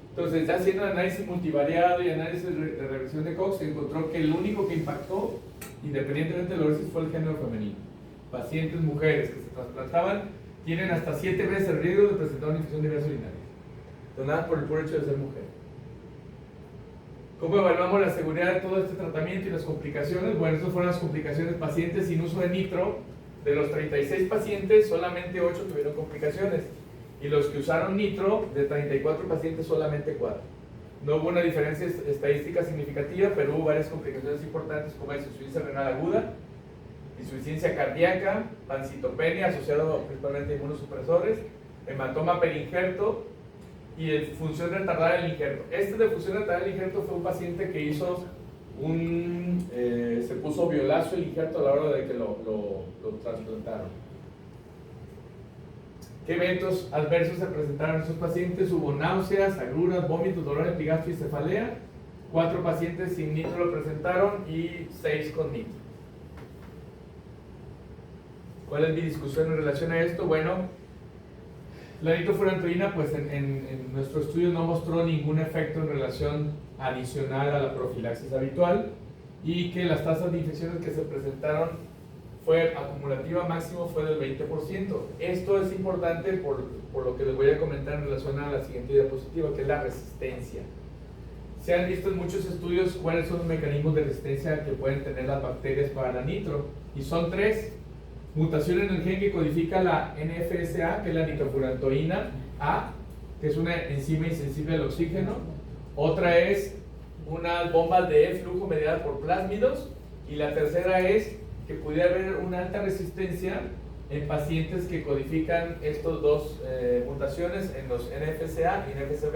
S3: Entonces, ya haciendo análisis multivariado y análisis de reversión de Cox, se encontró que el único que impactó, independientemente de la uresis, fue el género femenino. Pacientes mujeres que se trasplantaban tienen hasta 7 veces el riesgo de presentar una infección de vías urinarias, donadas por el puro hecho de ser mujer. ¿Cómo evaluamos la seguridad de todo este tratamiento y las complicaciones? Bueno, estas fueron las complicaciones. Pacientes sin uso de nitro, de los 36 pacientes, solamente 8 tuvieron complicaciones. Y los que usaron nitro, de 34 pacientes, solamente 4. No hubo una diferencia estadística significativa, pero hubo varias complicaciones importantes, como es insuficiencia renal aguda, insuficiencia cardíaca, pancitopenia asociado principalmente a inmunosupresores, hematoma perinjerto y función retardada del injerto. Este de función retardada del injerto fue un paciente que hizo se puso violazo el injerto a la hora de que lo trasplantaron. ¿Qué eventos adversos se presentaron en estos pacientes? Hubo náuseas, agruras, vómitos, dolor epigastrio y cefalea. 4 pacientes sin nitro lo presentaron y 6 con nitro. ¿Cuál es mi discusión en relación a esto? Bueno, la nitrofurantoína pues en nuestro estudio no mostró ningún efecto en relación adicional a la profilaxis habitual, y que las tasas de infecciones que se presentaron fue acumulativa máximo fue del 20%. Esto es importante por lo que les voy a comentar en relación a la siguiente diapositiva, que es la resistencia. Se han visto en muchos estudios cuáles son los mecanismos de resistencia que pueden tener las bacterias para la nitro, y son 3. Mutación en el gen que codifica la NFSA, que es la nitrofurantoína A, que es una enzima insensible al oxígeno. Otra es unas bombas de flujo mediadas por plásmidos. Y la tercera es que pudiera haber una alta resistencia en pacientes que codifican estas 2 mutaciones en los NFSA y NFSB,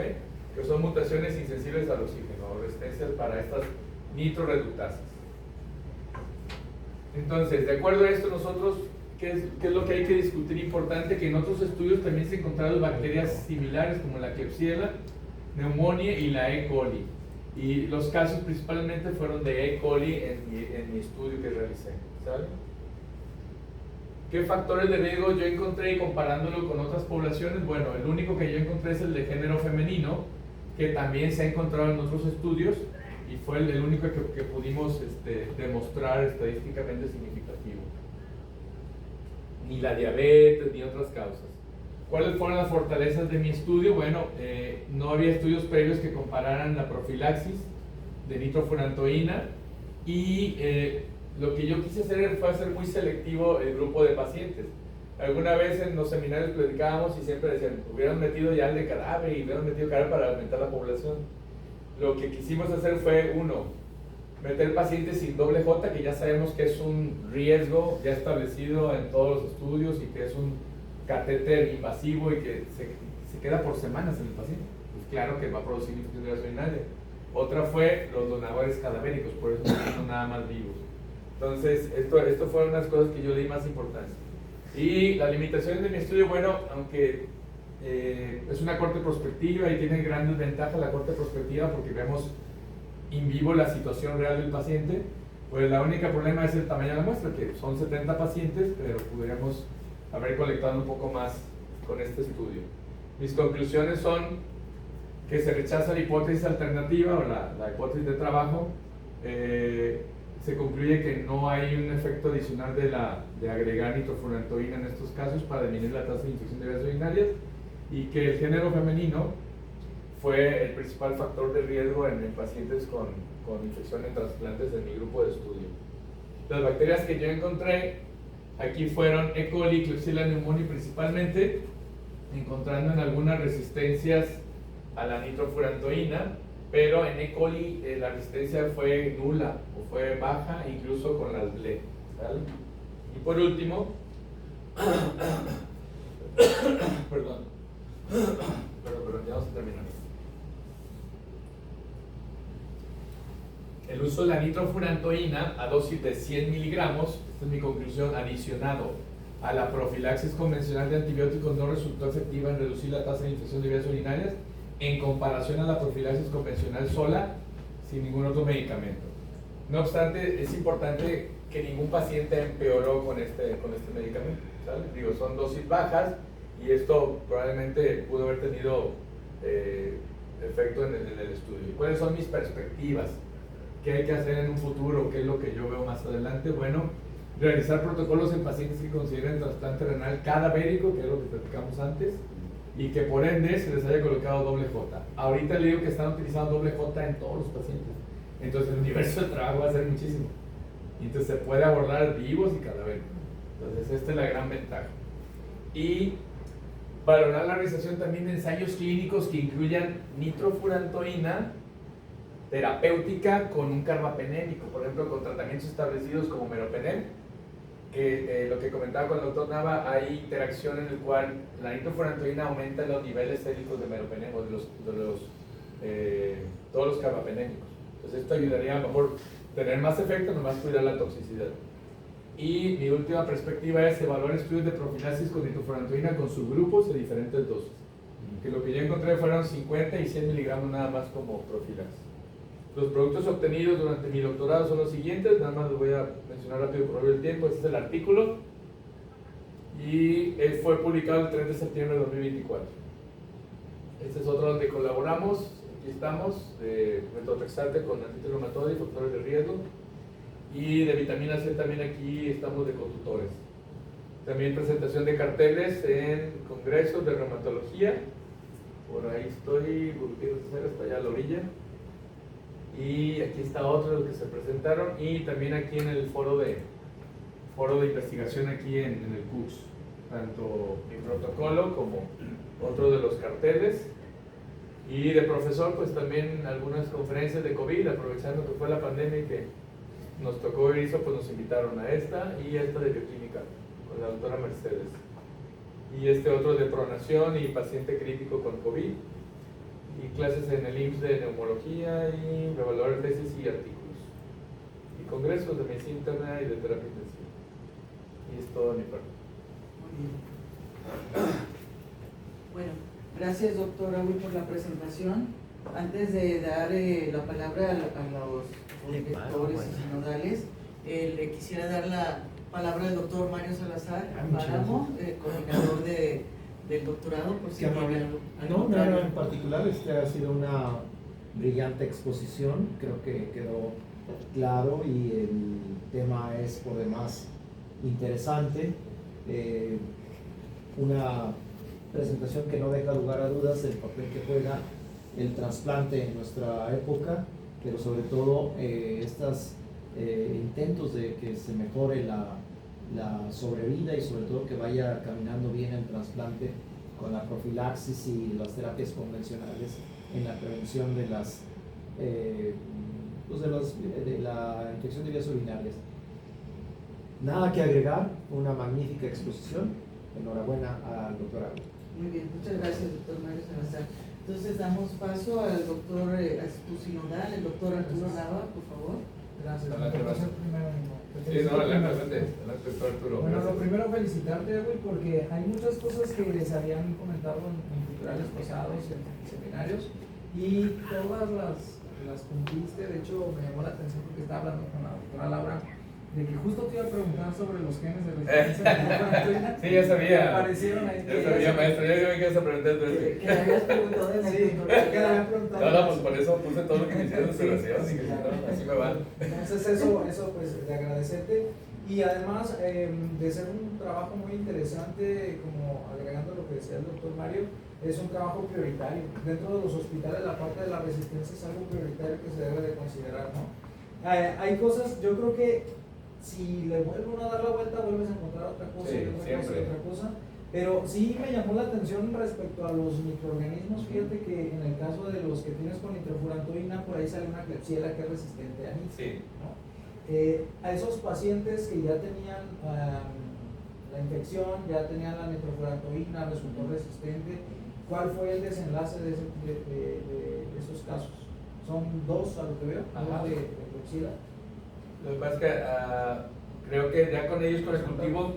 S3: que son mutaciones insensibles al oxígeno, o resistencias para estas nitroreductasas. Entonces, de acuerdo a esto, nosotros, ¿qué es lo que hay que discutir importante? Que en otros estudios también se encontraron bacterias similares como la Klebsiella, neumonía y la E. coli. Y los casos principalmente fueron de E. coli en mi estudio que realicé. ¿Sabe? ¿Qué factores de riesgo yo encontré comparándolo con otras poblaciones? Bueno, el único que yo encontré es el de género femenino, que también se ha encontrado en otros estudios, y fue el único que pudimos demostrar estadísticamente significativo. Ni la diabetes, ni otras causas. ¿Cuáles fueron las fortalezas de mi estudio? Bueno, no había estudios previos que compararan la profilaxis de nitrofurantoína, y lo que yo quise hacer fue hacer muy selectivo el grupo de pacientes. Alguna vez en los seminarios platicábamos y siempre decían, hubieran metido ya el de cadáver y hubieran metido cadáver para aumentar la población. Lo que quisimos hacer fue, meter pacientes sin doble J, que ya sabemos que es un riesgo ya establecido en todos los estudios y que es un catéter invasivo y que se queda por semanas en el paciente. Pues claro que va a producir infección de vía urinaria. Otra fue los donadores cadavéricos, por eso no son nada más vivos. Entonces, esto fueron las cosas que yo le di más importancia. Y las limitaciones de mi estudio, bueno, aunque es una corte prospectiva y tiene grandes ventajas la corte prospectiva porque vemos in vivo la situación real del paciente, pues la única problema es el tamaño de la muestra, que son 70 pacientes, pero podríamos haber colectado un poco más con este estudio. Mis conclusiones son que se rechaza la hipótesis alternativa o la hipótesis de trabajo. Se concluye que no hay un efecto adicional de agregar nitrofurantoína en estos casos para disminuir la tasa de infección de vías urinarias, y que el género femenino fue el principal factor de riesgo en pacientes con infección en trasplantes de mi grupo de estudio. Las bacterias que yo encontré aquí fueron E. coli, Klebsiella pneumoniae principalmente, encontrando en algunas resistencias a la nitrofurantoína, pero en E. coli la resistencia fue nula o fue baja, incluso con las BLE. ¿Vale? Y por último, perdón, ya vamos a terminar. El uso de la nitrofurantoína a dosis de 100 miligramos, esta es mi conclusión, adicionado a la profilaxis convencional de antibióticos, no resultó efectiva en reducir la tasa de infección de vías urinarias en comparación a la profilaxis convencional sola, sin ningún otro medicamento. No obstante, es importante que ningún paciente empeoró con este medicamento, ¿sabes? Digo, son dosis bajas y esto probablemente pudo haber tenido efecto en el estudio. ¿Y cuáles son mis perspectivas? ¿Qué hay que hacer en un futuro? ¿Qué es lo que yo veo más adelante? Bueno, realizar protocolos en pacientes que consideren trasplante renal cadavérico, que es lo que platicamos antes, y que por ende se les haya colocado doble J. Ahorita le digo que están utilizando doble J en todos los pacientes, entonces el universo de trabajo va a ser muchísimo. Entonces se puede abordar vivos y cadavéricos. Entonces esta es la gran ventaja. Y valorar la realización también de ensayos clínicos que incluyan nitrofurantoína terapéutica con un carbapenémico, por ejemplo con tratamientos establecidos como meropenem, que lo que comentaba con el doctor Nava, hay interacción en el cual la nitrofurantoína aumenta los niveles séricos de meropenémicos, todos los carbapenémicos. Entonces esto ayudaría a lo mejor tener más efecto, nomás cuidar la toxicidad. Y mi última perspectiva es evaluar estudios de profilaxis con nitrofurantoína con subgrupos de diferentes dosis. Que lo que yo encontré fueron 50 y 100 miligramos nada más como profilaxis. Los productos obtenidos durante mi doctorado son los siguientes, nada más los voy a mencionar rápido por el tiempo. Este es el artículo y fue publicado el 3 de septiembre de 2024. Este es otro donde colaboramos, aquí estamos, de metotrexate con antiinflamatorio y factores de riesgo, y de vitamina C también aquí estamos de cotutores. También presentación de carteles en congresos de reumatología, por ahí estoy, hasta allá a la orilla. Y aquí está otro de los que se presentaron, y también aquí en el foro de investigación aquí en el CUCS, tanto mi protocolo como otro de los carteles. Y de profesor, pues también algunas conferencias de COVID, aprovechando que fue la pandemia y que nos tocó ir, pues nos invitaron a esta y a esta de bioquímica con la doctora Mercedes. Y este otro de pronación y paciente crítico con COVID. Y clases en el IMSS de neumología y evaluar tesis y artículos. Y congresos de medicina interna y de terapia intensiva. Y es todo de mi parte.
S1: Muy bien. Bueno, gracias doctor Raúl por la presentación. Antes de dar la palabra a los directores y sinodales, le quisiera dar la palabra al doctor Mario Salazar Páramo, coordinador del doctorado, por si tiene algo.
S2: No, nada en particular, ha sido una brillante exposición, creo que quedó claro y el tema es por demás interesante. Una presentación que no deja lugar a dudas del papel que juega el trasplante en nuestra época, pero sobre todo estos intentos de que se mejore la sobrevida y sobre todo que vaya caminando bien el trasplante con la profilaxis y las terapias convencionales en la prevención de la infección de vías urinarias. Nada que agregar, una magnífica exposición. Enhorabuena al doctorado.
S1: Muy bien, muchas gracias doctor Mario Salazar. Entonces damos paso al doctor sinodal, el doctor Arturo Nava, por favor.
S4: Gracias. Bueno, lo primero felicitarte, Edwin, porque hay muchas cosas que les habían comentado en culturales pasados, en seminarios, y todas las cumpliste. De hecho, me llamó la atención porque estaba hablando con la doctora Laura de que justo te iba a preguntar sobre los genes de resistencia.
S3: Sí, ya sabía.
S4: Aparecieron ahí.
S3: Ya sabía, maestro, ya me quedas a preguntar.
S1: Que le habías preguntado de
S4: Sí, que le había preguntado.
S3: No, pues por eso puse todo lo que me hicieron de observación, y que si no, así me van.
S4: Entonces eso pues de agradecerte, y además de ser un trabajo muy interesante, como agregando lo que decía el doctor Mario, es un trabajo prioritario. Dentro de los hospitales la parte de la resistencia es algo prioritario que se debe de considerar, ¿no? Hay cosas, yo creo que si le vuelvo a dar la vuelta vuelves a encontrar otra cosa,
S3: sí,
S4: otra cosa. Pero sí me llamó la atención respecto a los microorganismos. Fíjate que en el caso de los que tienes con nitrofurantoína, por ahí sale una Klebsiella que es resistente a nitro,
S3: Sí.
S4: ¿no? A esos pacientes que ya tenían la infección, ya tenían la nitrofurantoína, resultó resistente, ¿cuál fue el desenlace de esos casos? Son dos a lo que veo, dos de Klebsiella.
S3: Lo que pasa es que creo que ya con ellos, con el cultivo,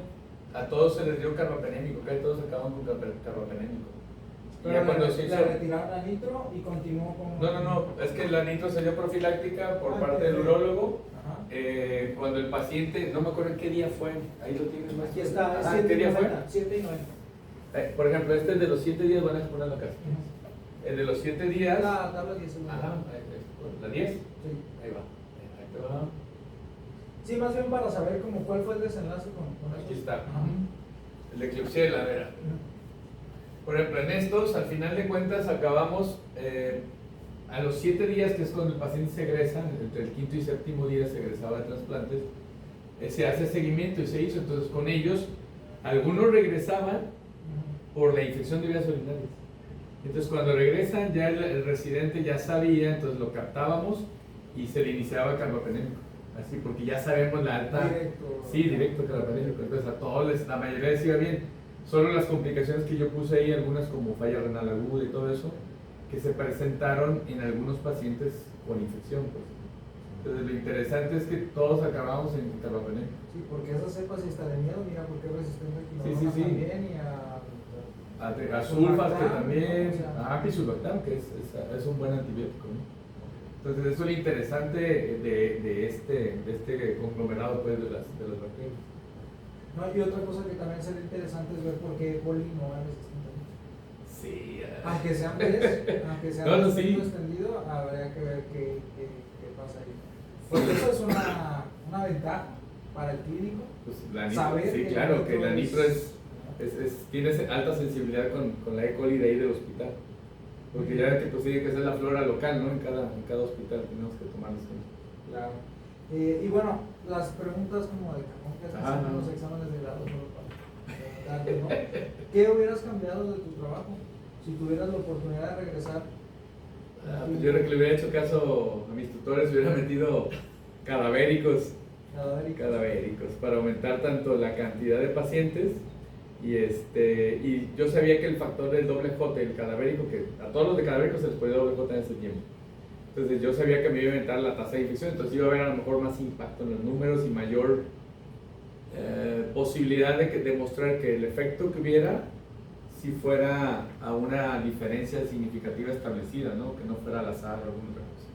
S3: a todos se les dio carbapenémico, casi todos acaban con carbapenémico. Y ya cuando se hizo...
S4: retiraron la nitro y continuó con...
S3: No, es que la nitro se dio profiláctica por parte del urólogo. Cuando el paciente, no me acuerdo en qué día fue, ahí lo tienes más.
S4: Aquí está,
S3: ¿qué día fue?
S4: 7 y 9.
S3: Por ejemplo, este es de los 7 días, van a exponer la casa. El de los 7 días...
S4: La tabla 10.
S3: Ajá, ¿la 10?
S4: Sí.
S3: Ahí va. Ahí te va.
S4: Sí, más bien para saber cuál fue el desenlace con
S3: Aquí
S4: esos.
S3: está.
S4: Ajá.
S3: El de Klebsiella, a ver. Por ejemplo, en estos, al final de cuentas, acabamos a los 7 días, que es cuando el paciente se egresa, entre el quinto y séptimo día se egresaba de trasplantes, se hace seguimiento y se hizo. Entonces, con ellos, algunos regresaban por la infección de vías urinarias. Entonces, cuando regresan, ya el residente ya sabía, entonces lo captábamos y se le iniciaba carbapenémico. así, porque ya sabemos la alta.
S4: Directo.
S3: Sí, directo carapléjico. Entonces a todos la mayoría les iba bien. Solo las complicaciones que yo puse ahí, algunas como falla renal aguda y todo eso, que se presentaron en algunos pacientes con infección. Pues. Entonces lo interesante es que todos acabamos en carbapenem.
S4: Sí, porque esa cepa sí está de miedo, mira, porque es resistente a
S3: Sí, sí.
S4: también y
S3: A sulfas que también,
S4: o sea,
S3: pisulbactam, que es un buen antibiótico, ¿no? Entonces eso es lo interesante de este conglomerado pues, de las bacterias.
S4: No, y otra cosa que también sería interesante es ver por qué coli no es resistente.
S3: Sí.
S4: Aunque sean tres, aunque sea
S3: No,
S4: un
S3: sí.
S4: extendido, habría que ver qué pasa ahí. Porque eso es una ventaja para el clínico.
S3: Pues la nitro,
S4: Saber
S3: sí,
S4: que
S3: claro,
S4: la
S3: que la
S4: nitro
S3: nitro tiene alta sensibilidad con la E. coli de ahí del hospital. Porque ya que pues tiene que ser la flora local, ¿no? En cada hospital tenemos que tomarlas con.
S4: Claro. Y bueno, las preguntas como de cajón que
S3: Ajá,
S4: hacen en
S3: no.
S4: los exámenes de grado solo para preguntarte, ¿no? ¿Qué hubieras cambiado de tu trabajo si tuvieras la oportunidad de regresar?
S3: Pues yo creo que le hubiera hecho caso a mis tutores, hubiera metido cadavéricos para aumentar tanto la cantidad de pacientes y yo sabía que el factor del doble J, el cadavérico, que a todos los de cadavéricos se les ponía doble J en ese tiempo. Entonces yo sabía que me iba a aumentar la tasa de infección, entonces iba a haber a lo mejor más impacto en los números y mayor posibilidad de demostrar que el efecto que hubiera si fuera a una diferencia significativa establecida, ¿no? Que no fuera al azar o alguna otra cosa.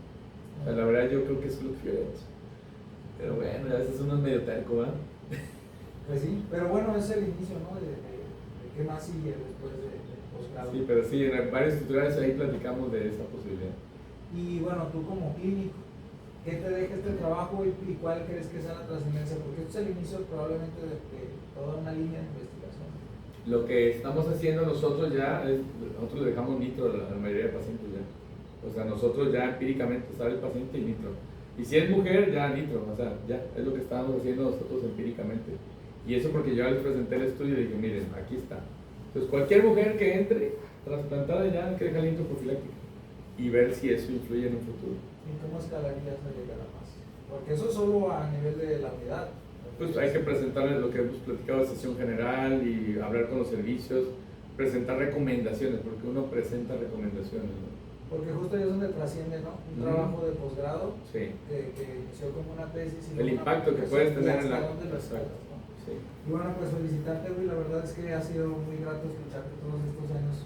S3: O sea, la verdad yo creo que eso es lo que hubiera hecho. Pero bueno, a veces uno es medio terco, ¿verdad?
S4: Pues sí, pero bueno, es el inicio, ¿no? De qué más sigue después de posgrado.
S3: Sí, pero sí, en varios tutoriales ahí platicamos de esa posibilidad.
S4: Y bueno, tú como clínico, ¿qué te deja este trabajo y cuál crees que sea la trascendencia? Porque esto es el inicio probablemente de toda una línea de investigación.
S3: Lo que estamos haciendo nosotros ya es, nosotros le dejamos nitro a la mayoría de pacientes ya. O sea, nosotros ya empíricamente sabe el paciente y nitro. Y si es mujer, ya nitro, o sea, ya es lo que estábamos haciendo nosotros empíricamente. Y eso porque yo les presenté el estudio y dije, miren, aquí está. Entonces, cualquier mujer que entre trasplantada ya hay que dejar nitro profiláctico y ver si eso influye en un futuro.
S4: ¿Y cómo escalarías a llegar a más? Porque eso es solo a nivel de la unidad.
S3: Pues hay que presentarles lo que hemos platicado de sesión general y hablar con los servicios, presentar recomendaciones, porque uno presenta recomendaciones, ¿no?
S4: Porque justo ahí es donde trasciende, ¿no? Un trabajo de posgrado
S3: Sí.
S4: que inició como una tesis. Y
S3: El
S4: luego
S3: impacto
S4: una
S3: que puedes
S4: publicación,
S3: tener en
S4: y hasta
S3: la.
S4: dónde lo
S3: Exacto.
S4: escalas, ¿no?
S3: Sí.
S4: Y bueno, pues felicitarte, Rui, la verdad es que ha sido muy grato escucharte todos estos años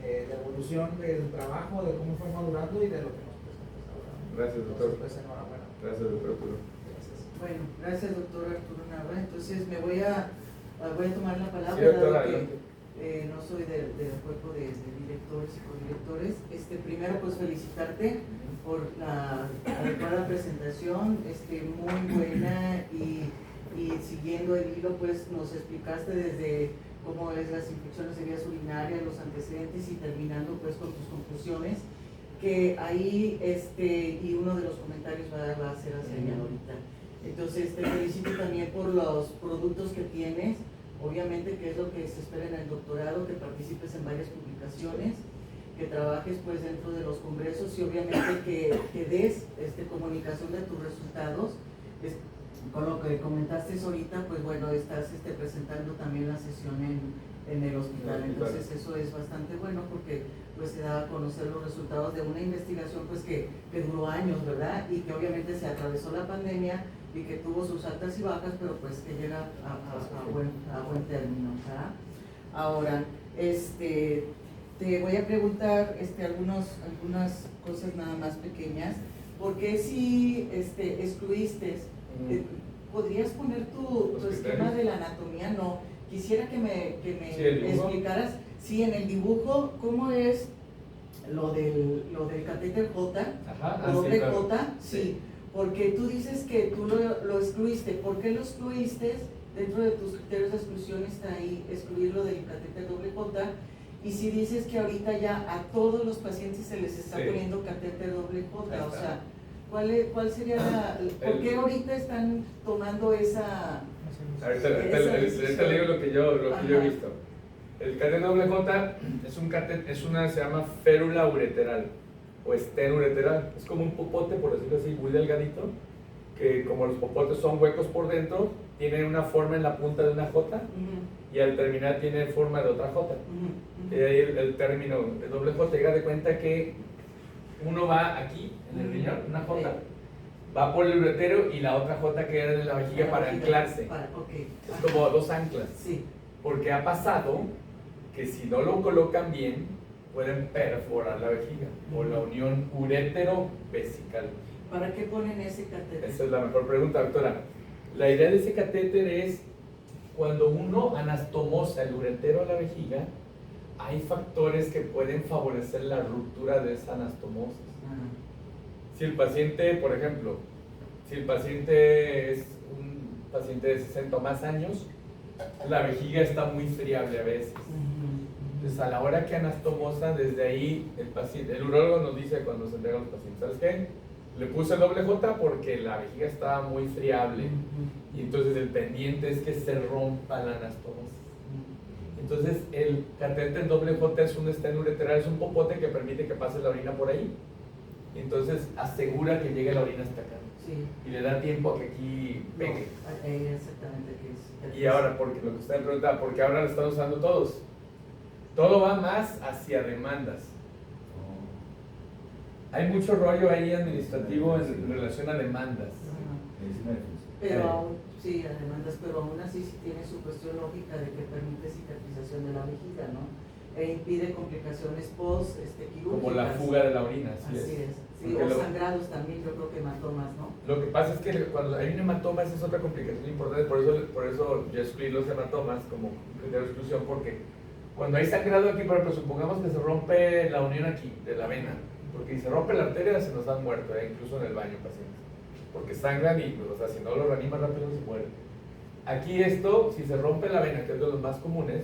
S4: de evolución del trabajo, de cómo fue madurando y de lo que nos presentas ahora.
S3: Gracias, doctor.
S4: Entonces, pues enhorabuena.
S3: Gracias, doctor Arturo.
S4: Gracias.
S1: Bueno, gracias doctor Arturo Nava. Entonces me voy a tomar la palabra,
S3: Sí, doctora,
S1: dado que
S3: adelante.
S1: no soy del cuerpo de directores y codirectores. Primero pues felicitarte por la adecuada presentación, muy buena y siguiendo el hilo pues nos explicaste desde cómo es las infecciones de vías urinarias, los antecedentes y terminando pues con tus conclusiones, que ahí y uno de los comentarios va a ser hacia ahorita. Entonces te felicito también por los productos que tienes, obviamente que es lo que se espera en el doctorado, que participes en varias publicaciones, que trabajes pues dentro de los congresos y obviamente que des comunicación de tus resultados. Con lo que comentaste ahorita, pues bueno, estás presentando también la sesión en el hospital, entonces eso es bastante bueno porque pues se da a conocer los resultados de una investigación pues que duró años, ¿verdad? Y que obviamente se atravesó la pandemia y que tuvo sus altas y bajas, pero pues que llega a buen término, ¿verdad? Ahora, te voy a preguntar algunas cosas nada más pequeñas. ¿Por qué si excluiste? ¿Podrías poner tu esquema de la anatomía? No. Quisiera que me explicaras, sí, en el dibujo, cómo es lo del catéter J, doble
S3: claro.
S1: J, sí. Porque tú dices que tú lo excluiste. ¿Por qué lo excluiste? Dentro de tus criterios de exclusión está ahí excluir lo del catéter doble J. Y si dices que ahorita ya a todos los pacientes se les está poniendo catéter doble J, o sea, ¿cuál sería ¿por qué ahorita están tomando esa?
S3: Ahorita le digo lo que yo he visto. El catéter doble J se llama férula ureteral o esteno ureteral. Es como un popote, por decirlo así, muy delgadito, que como los popotes son huecos por dentro, tienen una forma en la punta de una J y al terminar tiene forma de otra J. Y ahí el término de doble J, llega de cuenta que uno va aquí, en el riñón, una J, va por el uretero y la otra J queda en la vejiga para anclarse. Es como dos anclas.
S1: Sí.
S3: Porque ha pasado que si no lo colocan bien, pueden perforar la vejiga o la unión urétero-vesical.
S1: ¿Para qué ponen ese catéter?
S3: Esa es la mejor pregunta, doctora. La idea de ese catéter es cuando uno anastomosa el uretero a la vejiga, hay factores que pueden favorecer la ruptura de esa anastomosis. Si el paciente, por ejemplo, si el paciente es un paciente de 60 o más años, la vejiga está muy friable a veces. Entonces, a la hora que anastomosa, desde ahí el urólogo nos dice cuando se entrega a los pacientes, ¿sabes qué? Le puse doble J porque la vejiga estaba muy friable. Y entonces el pendiente es que se rompa la anastomosis. Entonces, el catéter doble J es un estén ureteral, es un popote que permite que pase la orina por ahí. Y entonces asegura que llegue la orina hasta acá.
S1: Sí.
S3: Y le da tiempo a que aquí pegue.
S1: Exactamente, que es.
S3: Y ahora, porque lo que usted me pregunta, ¿por qué ahora lo están usando todos? Todo va más hacia demandas. Hay mucho rollo ahí administrativo en relación a demandas.
S1: Pero aún, sí, a demandas, pero aún así sí tiene su cuestión lógica de que permite cicatrización de la vejiga, ¿no? E impide complicaciones post-quirúrgicas.
S3: Como la fuga de la orina,
S1: Así es. Sí,
S3: Porque
S1: o sangrados también, yo creo que hematomas, ¿no?
S3: Lo que pasa es que cuando hay un hematoma, esa es otra complicación importante, por eso yo excluí los hematomas como criterio de exclusión, porque cuando hay sangrado aquí, por ejemplo, supongamos que se rompe la unión aquí, de la vena, porque si se rompe la arteria se nos dan muertos, incluso en el baño pacientes, porque sangran y, o sea, si no lo reaniman rápido se mueren. Aquí esto, si se rompe la vena, que es de los más comunes,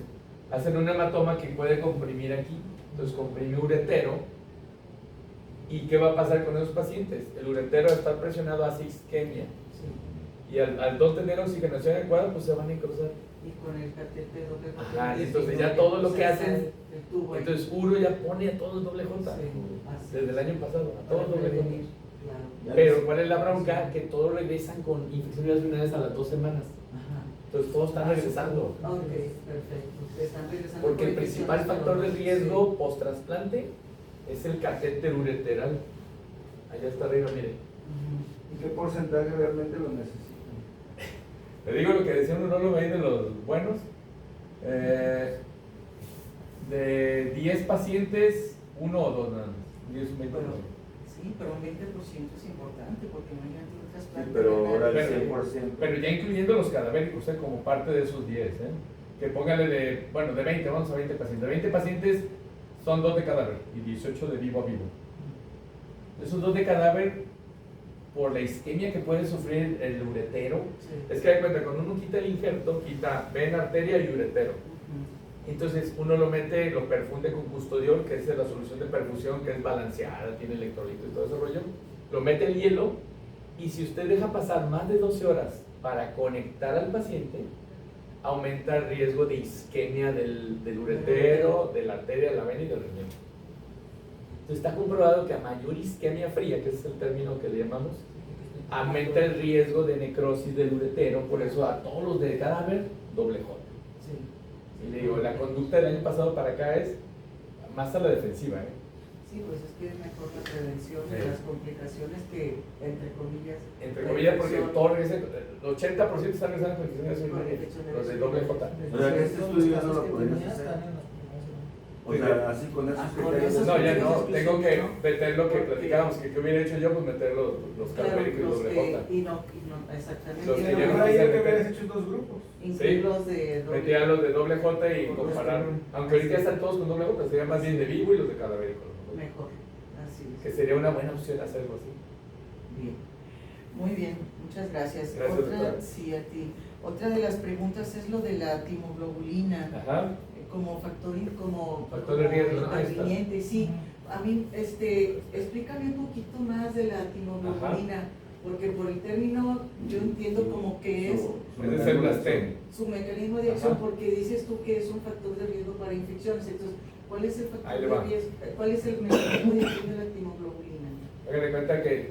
S3: hacen un hematoma que puede comprimir aquí, entonces comprime uretero. ¿Y qué va a pasar con esos pacientes? El uretero al estar presionado hace isquemia. Sí. Y al no tener oxigenación adecuada, pues se van a cruzar.
S1: Y con el catéter doble J.
S3: Ajá, y entonces ya todo lo que hacen, entonces Uro ya pone a todos doble J.
S1: Sí,
S3: desde el año pasado, a todos doble J.
S1: Claro.
S3: Pero ¿cuál es la bronca? Que todos regresan con infecciones urinarias a las 2 semanas.
S1: Ajá.
S3: Entonces todos están regresando.
S1: Ok, perfecto. Están regresando.
S3: Porque el principal factor de riesgo post-trasplante es el catéter ureteral. Allá está arriba, mire.
S5: ¿Y qué porcentaje realmente lo necesitan?
S3: Le digo lo que decía un urólogo ahí de los buenos. De 10 pacientes, 1 o 2 nada más. 10 o 20%.
S1: Sí, pero un 20% es importante porque imagínate un trasplante.
S5: Sí, pero ahora
S1: renal.
S5: el 100%.
S3: Pero ya incluyendo los cadavéricos, como parte de esos 10. Que póngale de 20, vamos a 20 pacientes. De 20 pacientes son 2 de cadáver y 18 de vivo a vivo. Esos 2 de cadáver, por la isquemia que puede sufrir el uretero,
S1: Sí.
S3: es que hay cuenta, cuando uno quita el injerto, quita vena, arteria y uretero. Entonces uno lo mete, lo perfunde con custodiol, que es la solución de perfusión, que es balanceada, tiene electrolitos y todo ese rollo. Lo mete el hielo y si usted deja pasar más de 12 horas para conectar al paciente, aumenta el riesgo de isquemia del uretero, de la arteria, de la vena y del riñón. Entonces está comprobado que a mayor isquemia fría, que ese es el término que le llamamos, aumenta el riesgo de necrosis del uretero, por eso a todos los de cadáver, doble J.
S1: Sí.
S3: Y le digo, la conducta del año pasado para acá es más a la defensiva.
S1: Sí, pues es que es mejor la prevención de las complicaciones que, entre comillas.
S3: Entre comillas, porque todo regresa, el 80% están regresando con infecciones urinarias, los de doble J.
S5: O sea, que este estudio ya no lo podrías hacer. O sea, así con esos criterios.
S3: No, ya no, tengo que meter lo que platicábamos, que hubiera hecho yo, pues meter los cadavéricos y los doble J.
S1: Y no, exactamente.
S3: Los que
S1: Y no,
S3: ya no
S4: Por ahí
S3: quise
S4: lo que
S3: meter.
S4: hubieras hecho en 2 grupos.
S1: incluir los de doble.
S3: Metía los de doble J y
S1: Con
S3: comparar.
S1: los-
S3: Aunque ahorita ya están todos con doble J, sería más bien de vivo y los de cadavérico.
S1: Mejor, así es.
S3: Que sería una buena opción hacer algo así.
S1: Bien. Muy bien, muchas gracias.
S3: Gracias,
S1: Otra,
S3: doctora.
S1: sí, a ti. Otra de las preguntas es lo de la timoglobulina
S3: Ajá.
S1: como factor,
S3: Factor de riesgo, ¿no? Ahí está.
S1: interviniente. Sí, a mí, explícame un poquito más de la timoglobulina, porque por el término yo entiendo como que es
S3: Es de células T.
S1: su mecanismo de acción,
S3: Ajá.
S1: porque dices tú que es un factor de riesgo para infecciones. Entonces, ¿cuál es el factor
S3: Ahí le
S1: de
S3: va.
S1: riesgo? ¿Cuál es el mecanismo de acción de la timoglobulina?
S3: Hagan de cuenta que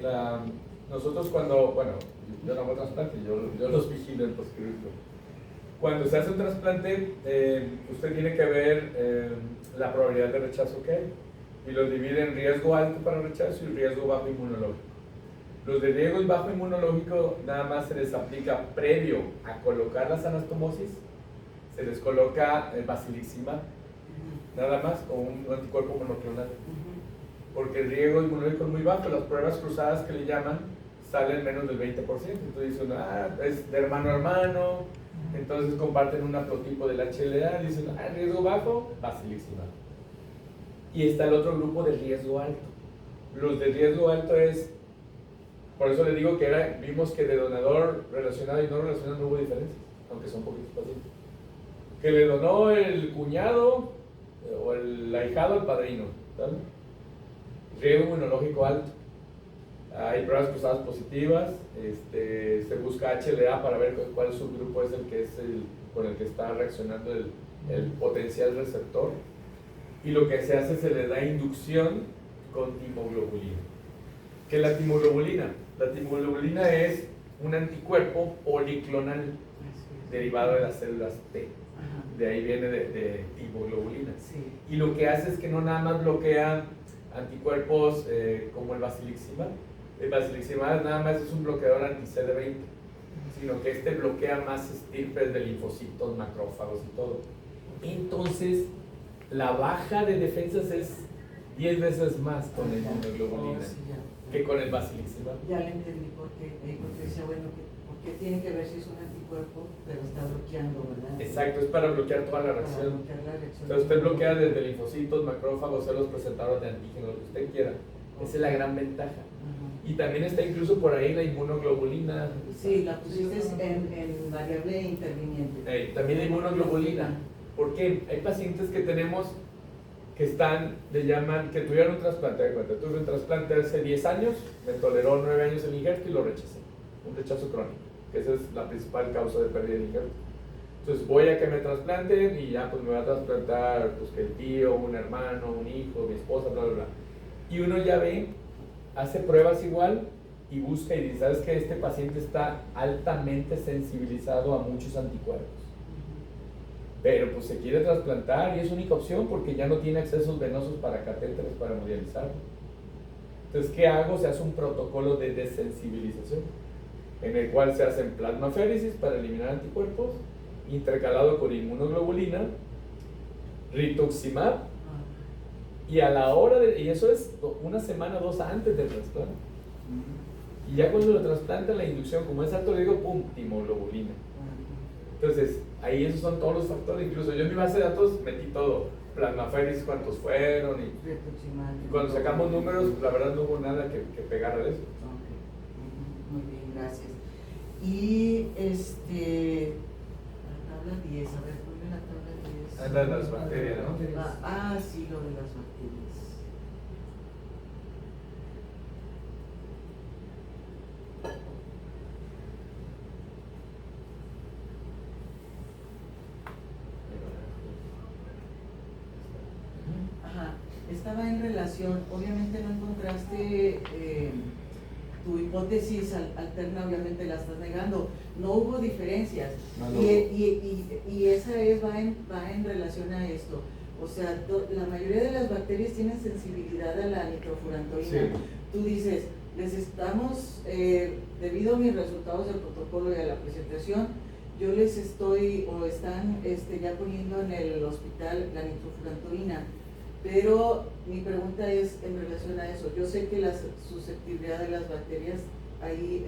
S3: nosotros cuando, bueno, yo no hago trasplante, yo los vigilo en postcrédito. Cuando se hace un trasplante, usted tiene que ver la probabilidad de rechazo que hay y los divide en riesgo alto para rechazo y riesgo bajo inmunológico. Los de riesgo bajo inmunológico nada más se les aplica previo a colocar las anastomosis, se les coloca el basiliximab, nada más, o un anticuerpo monoclonal. Porque el riesgo inmunológico es muy bajo, las pruebas cruzadas que le llaman salen menos del 20%. Entonces dicen, es de hermano a hermano, entonces comparten un haplotipo del HLA, dicen, riesgo bajo, basiliximab. Y está el otro grupo de riesgo alto. Los de riesgo alto es, por eso le digo que vimos que de donador relacionado y no relacionado no hubo diferencias, aunque son poquitos pacientes. Que le donó el cuñado o el ahijado al padrino, ¿vale? Riesgo inmunológico alto. Hay pruebas cruzadas positivas, se busca HLA para ver cuál subgrupo es el que es con el que está reaccionando el potencial receptor. Y lo que se hace, se le da inducción con timoglobulina. ¿Qué es la timoglobulina? La timoglobulina es un anticuerpo policlonal derivado de las células T. De ahí viene de timoglobulina. Y lo que hace es que no nada más bloquea anticuerpos como el basiliximab. El basiliximab nada más es un bloqueador anti-CD20, sino que bloquea más estirpes de linfocitos, macrófagos y todo. Entonces, la baja de defensas es 10 veces más con el inmunoglobulina que con el basiliximab.
S1: Ya le entendí porque decía, bueno, porque tiene que ver si es un anticuerpo, pero está bloqueando, ¿verdad?
S3: Exacto, es para bloquear toda la reacción. Entonces usted bloquea desde linfocitos, macrófagos, células presentadoras de antígenos, lo que usted quiera. Esa es la gran ventaja. Y también está incluso por ahí la inmunoglobulina.
S1: Sí, la pusiste en variable interviniente.
S3: También la inmunoglobulina. ¿Por qué? Hay pacientes que tenemos que le llaman, que tuvieron un trasplante, de cuenta, tuve un trasplante hace 10 años, me toleró 9 años el injerto y lo rechacé. Un rechazo crónico, que esa es la principal causa de pérdida del injerto. Entonces voy a que me trasplanten y ya pues me va a trasplantar pues que el tío, un hermano, un hijo, mi esposa, bla, bla, bla. Y uno ya ve, hace pruebas igual y busca y dice, ¿sabes qué? Este paciente está altamente sensibilizado a muchos anticuerpos. Pero pues se quiere trasplantar y es única opción porque ya no tiene accesos venosos para catéteres para hemodializarlo. Entonces, ¿qué hago? Se hace un protocolo de desensibilización en el cual se hacen plasmaféresis para eliminar anticuerpos, intercalado con inmunoglobulina, rituximab, y a la hora y eso es una semana, 2 antes del trasplante. Y ya cuando lo trasplantan, la inducción, como es alto riesgo, pum, timoglobulina. Entonces, ahí esos son todos los factores. Incluso yo en mi base de datos metí todo, plasmaféresis, cuántos fueron, y cuando sacamos números, la verdad no hubo nada que pegara de eso.
S1: Muy bien, gracias. Y la tabla 10, a ver, ponme la tabla 10.
S3: La de las bacterias, ¿no?
S1: Sí, lo de las bacterias. Estaba en relación, obviamente no encontraste tu hipótesis alterna, obviamente la estás negando, no hubo diferencias, y esa va en relación a esto, o sea, la mayoría de las bacterias tienen sensibilidad a la nitrofurantoína.
S3: Sí.
S1: Tú dices, les estamos, debido a mis resultados del protocolo y a la presentación, yo les están ya poniendo en el hospital la nitrofurantoína. Pero mi pregunta es en relación a eso. Yo sé que la susceptibilidad de las bacterias, ahí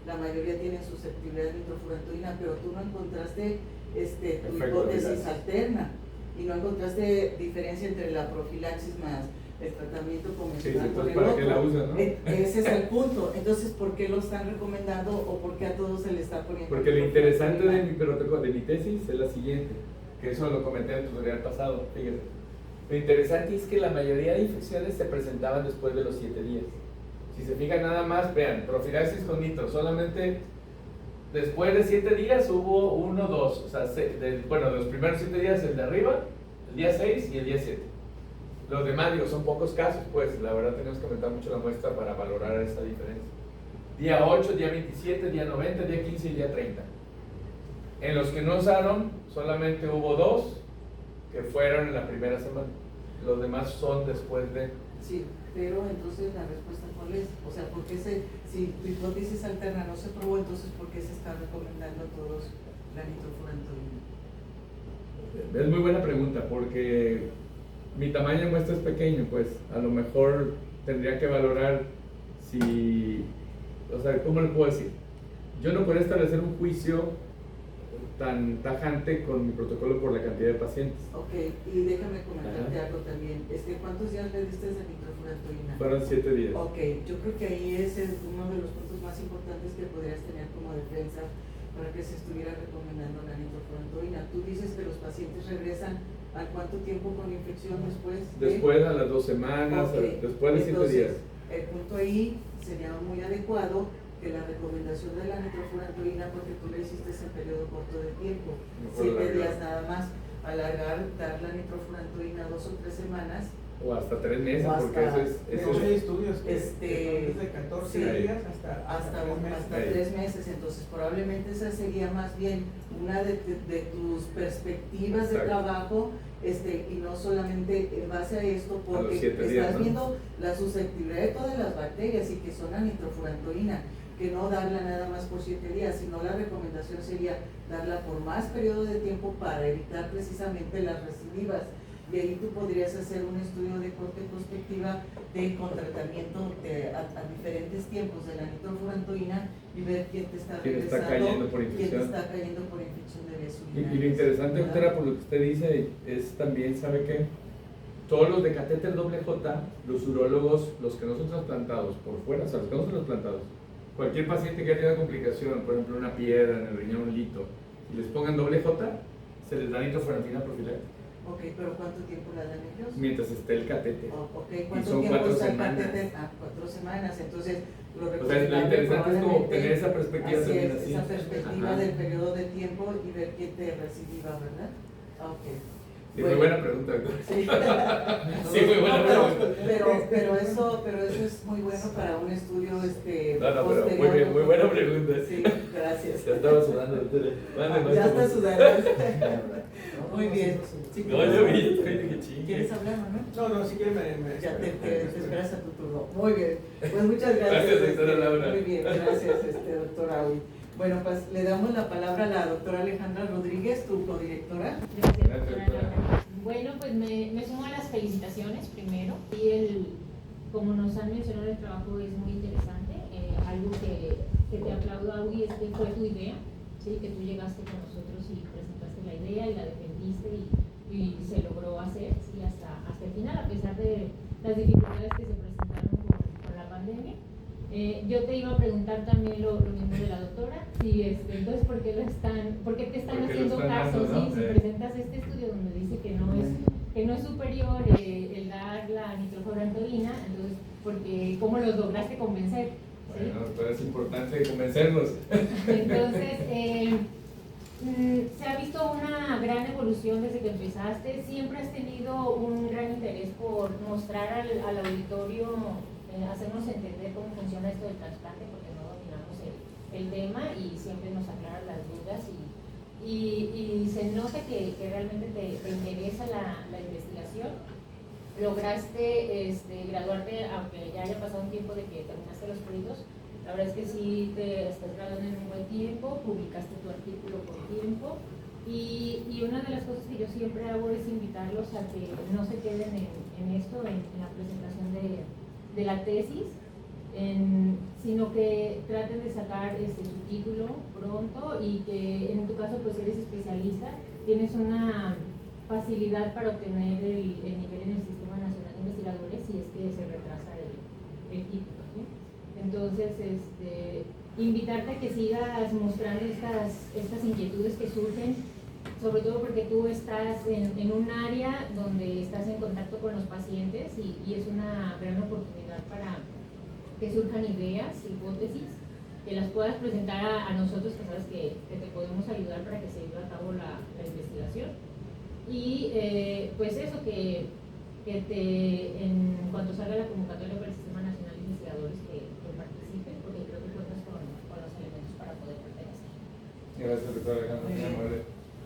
S1: la mayoría tienen susceptibilidad de nitrofurantoína, pero tú no encontraste tu hipótesis alterna y no encontraste diferencia entre la profilaxis más el tratamiento convencional con el
S3: ¿para qué la
S1: otro.
S3: usan, no?
S1: Ese es el punto. Entonces, ¿por qué lo están recomendando o por qué a todos se le está poniendo?
S3: Porque lo interesante de mi tesis es la siguiente, que eso lo comenté en el tutorial pasado, fíjense. Lo interesante es que la mayoría de infecciones se presentaban después de los 7 días. Si se fijan nada más, vean, profilaxis con nitro, solamente después de 7 días hubo 1, 2, o sea, los primeros 7 días el de arriba, el día 6 y el día 7. Los demás, son pocos casos, pues la verdad tenemos que aumentar mucho la muestra para valorar esa diferencia. día 8, día 27, día 90, día 15 y día 30. En los que no usaron, solamente hubo 2 que fueron en la primera semana. Los demás son después de...
S1: Sí, pero entonces la respuesta cuál es, o sea, ¿por qué si tu hipótesis alterna no se probó, entonces por qué se está recomendando a todos la nitrofurantoína?
S3: Es muy buena pregunta, porque mi tamaño de muestra es pequeño, pues a lo mejor tendría que valorar si, o sea, ¿cómo le puedo decir? Yo no podría establecer un juicio tan tajante con mi protocolo por la cantidad de pacientes.
S1: Ok, y déjame comentarte algo también. ¿Cuántos días le diste de nitrofurantoína?
S3: Fueron 7 días.
S1: Ok, yo creo que ahí ese es uno de los puntos más importantes que podrías tener como defensa para que se estuviera recomendando la nitrofurantoína. Tú dices que los pacientes regresan ¿a cuánto tiempo con infección después?
S3: Después a las 2 semanas,
S1: Okay.
S3: después de 7
S1: Entonces,
S3: días.
S1: el punto ahí sería muy adecuado que la recomendación de la nitrofurantoína, porque tú le hiciste en periodo corto de tiempo,
S3: Mejor
S1: 7 días
S3: alargar.
S1: nada más, alargar, dar la nitrofurantoína 2 o 3 semanas.
S3: O hasta 3 meses,
S1: O hasta-
S3: porque eso es...
S4: Tenemos hay estudios que
S1: Este,
S4: son desde 14
S1: sí,
S4: días hasta 3 meses.
S1: hasta 3 meses, entonces probablemente esa sería más bien una de tus perspectivas de
S3: Exacto.
S1: trabajo, y no solamente en base a esto,
S3: A los
S1: porque
S3: 7
S1: estás
S3: días, ¿no?
S1: viendo la susceptibilidad de todas las bacterias y que son la nitrofurantoína, que no darla nada más por 7 días, sino la recomendación sería darla por más periodo de tiempo para evitar precisamente las recidivas. Y ahí tú podrías hacer un estudio de corte prospectiva con tratamiento a diferentes tiempos de la nitrofurantoína y ver quién te está
S3: ¿Quién está
S1: regresando,
S3: cayendo por
S1: quién te
S3: infección?
S1: está cayendo por infección de vías
S3: Y
S1: urinarias,
S3: lo interesante,
S1: ¿verdad?
S3: doctora, por lo que usted dice, es también, ¿sabe qué? Todos los de catéter doble J, los urólogos, los que no son trasplantados por fuera, o sea, los que no son trasplantados, cualquier paciente que haya tenido complicación, por ejemplo una piedra en el riñón, un lito, y les pongan doble J, se les da nitrofurantoína profiláctica
S1: Ok, pero ¿cuánto tiempo la dan ellos?
S3: mientras esté el catéter.
S1: Ok,
S3: Y
S1: ¿cuánto
S3: son
S1: tiempo
S3: 4
S1: está el
S3: semanas.
S1: catéter? 4 semanas, entonces lo
S3: O sea, lo
S1: recomendable
S3: interesante es como
S1: probablemente-
S3: tener esa perspectiva
S1: así
S3: también
S1: es,
S3: así.
S1: esa perspectiva
S3: Ajá.
S1: del periodo de tiempo y ver quién te recidiva, ¿verdad? Ok.
S3: Sí, muy buena pregunta, doctor.
S1: Sí,
S3: Sí, muy buena
S1: No,
S3: pregunta.
S1: pero eso es muy bueno para un estudio
S3: No, pero
S1: posterior.
S3: muy bien, muy buena pregunta.
S1: Sí, gracias.
S3: Ya estaba sudando, doctor. Mande más.
S1: Ya está sudando. Muy bien. Sí,
S3: No, yo vi, estoy de que chingue.
S1: ¿Quieres hablar o no?
S4: No, si quieres me
S1: Ya te esperas a tu turno. Muy bien. Pues muchas gracias.
S3: Gracias, doctora Laura.
S1: Muy bien, gracias, doctora Aui. Bueno, pues le damos la palabra a la doctora Alejandra Rodríguez, tu codirectora.
S3: Gracias,
S6: Gracias,
S3: doctora.
S6: doctora. Bueno, pues me sumo a las felicitaciones primero. Y como nos han mencionado, el trabajo es muy interesante. Algo que te aplaudo, Aui, es que fue tu idea, ¿sí? Que tú llegaste con nosotros y presentaste la idea y la defendiste y se logró hacer, ¿sí? hasta el final, a pesar de las dificultades que se presentaron con la pandemia. Yo te iba a preguntar también lo mismo de la doctora, si entonces ¿por qué te están
S3: ¿Por qué
S6: haciendo
S3: lo están
S6: caso?
S3: dando, no?
S6: Si presentas este estudio donde dice que no es superior el dar la nitrofurantoína, entonces ¿cómo los lograste convencer? ¿Sí?
S3: Bueno, doctora, es importante convencerlos.
S6: Entonces, se ha visto una gran evolución desde que empezaste. Siempre has tenido un gran interés por mostrar al auditorio, hacernos entender cómo funciona esto del trasplante, porque no dominamos el tema y siempre nos aclaran las dudas y se nota que realmente te interesa la investigación. Lograste graduarte, aunque ya haya pasado un tiempo de que terminaste los créditos. La verdad es que sí te estás graduando en un buen tiempo, publicaste tu artículo por tiempo y una de las cosas que yo siempre hago es invitarlos a que no se queden en esto, en la presentación de la tesis, sino que traten de sacar su título pronto y que en tu caso pues eres especialista, tienes una facilidad para obtener el nivel en el Sistema Nacional de Investigadores si es que se retrasa el título, ¿sí? Entonces, invitarte a que sigas mostrando estas inquietudes que surgen, sobre todo porque tú estás en un área donde estás en contacto con los pacientes y es una gran oportunidad para que surjan ideas, hipótesis, que las puedas presentar a nosotros, que sabes que te podemos ayudar para que se lleve a cabo la investigación. Y pues eso, que en cuanto salga la convocatoria para el Sistema Nacional de Investigadores, que participes, porque creo que cuentas
S3: Gracias, doctora Alejandra.
S1: Muy bien.
S3: Muy amable.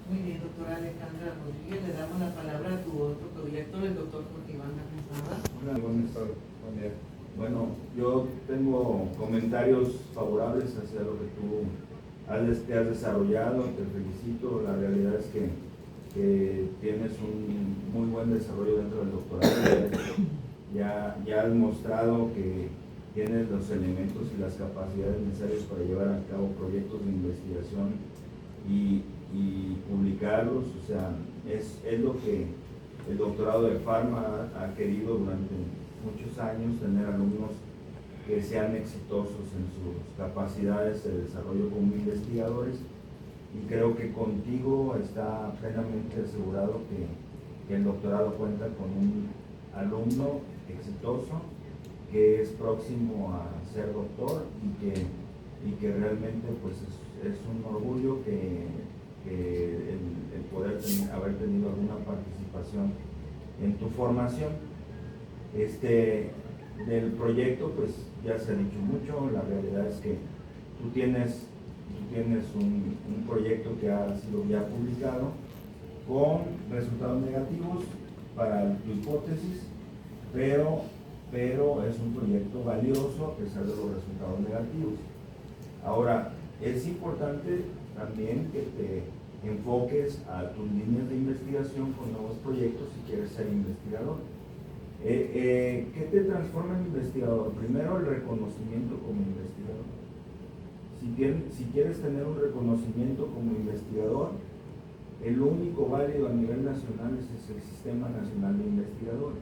S1: Muy bien, doctora Alejandra Rodríguez, le damos la palabra a tu otro codirector, el doctor Jorge Iván García.
S5: Hola, buenas tardes.
S3: Buen día.
S5: Bueno, yo tengo comentarios favorables hacia lo que tú has desarrollado, te felicito. La realidad es que tienes un muy buen desarrollo dentro del doctorado. Ya has mostrado que tienes los elementos y las capacidades necesarias para llevar a cabo proyectos de investigación y publicarlos. O sea, es lo que el doctorado de Pharma ha querido durante muchos años, tener alumnos que sean exitosos en sus capacidades de desarrollo como investigadores, y creo que contigo está plenamente asegurado que el doctorado cuenta con un alumno exitoso que es próximo a ser doctor y que realmente pues es un orgullo que el poder haber tenido alguna participación en tu formación. Del proyecto pues ya se ha dicho mucho. La realidad es que tú tienes un proyecto que ha sido ya publicado con resultados negativos para tu hipótesis, pero es un proyecto valioso a pesar de los resultados negativos. Ahora, es importante también que te enfoques a tus líneas de investigación con nuevos proyectos si quieres ser investigador. ¿Qué te transforma en investigador? Primero, el reconocimiento como investigador. Si quieres tener un reconocimiento como investigador, el único válido a nivel nacional es el Sistema Nacional de Investigadores.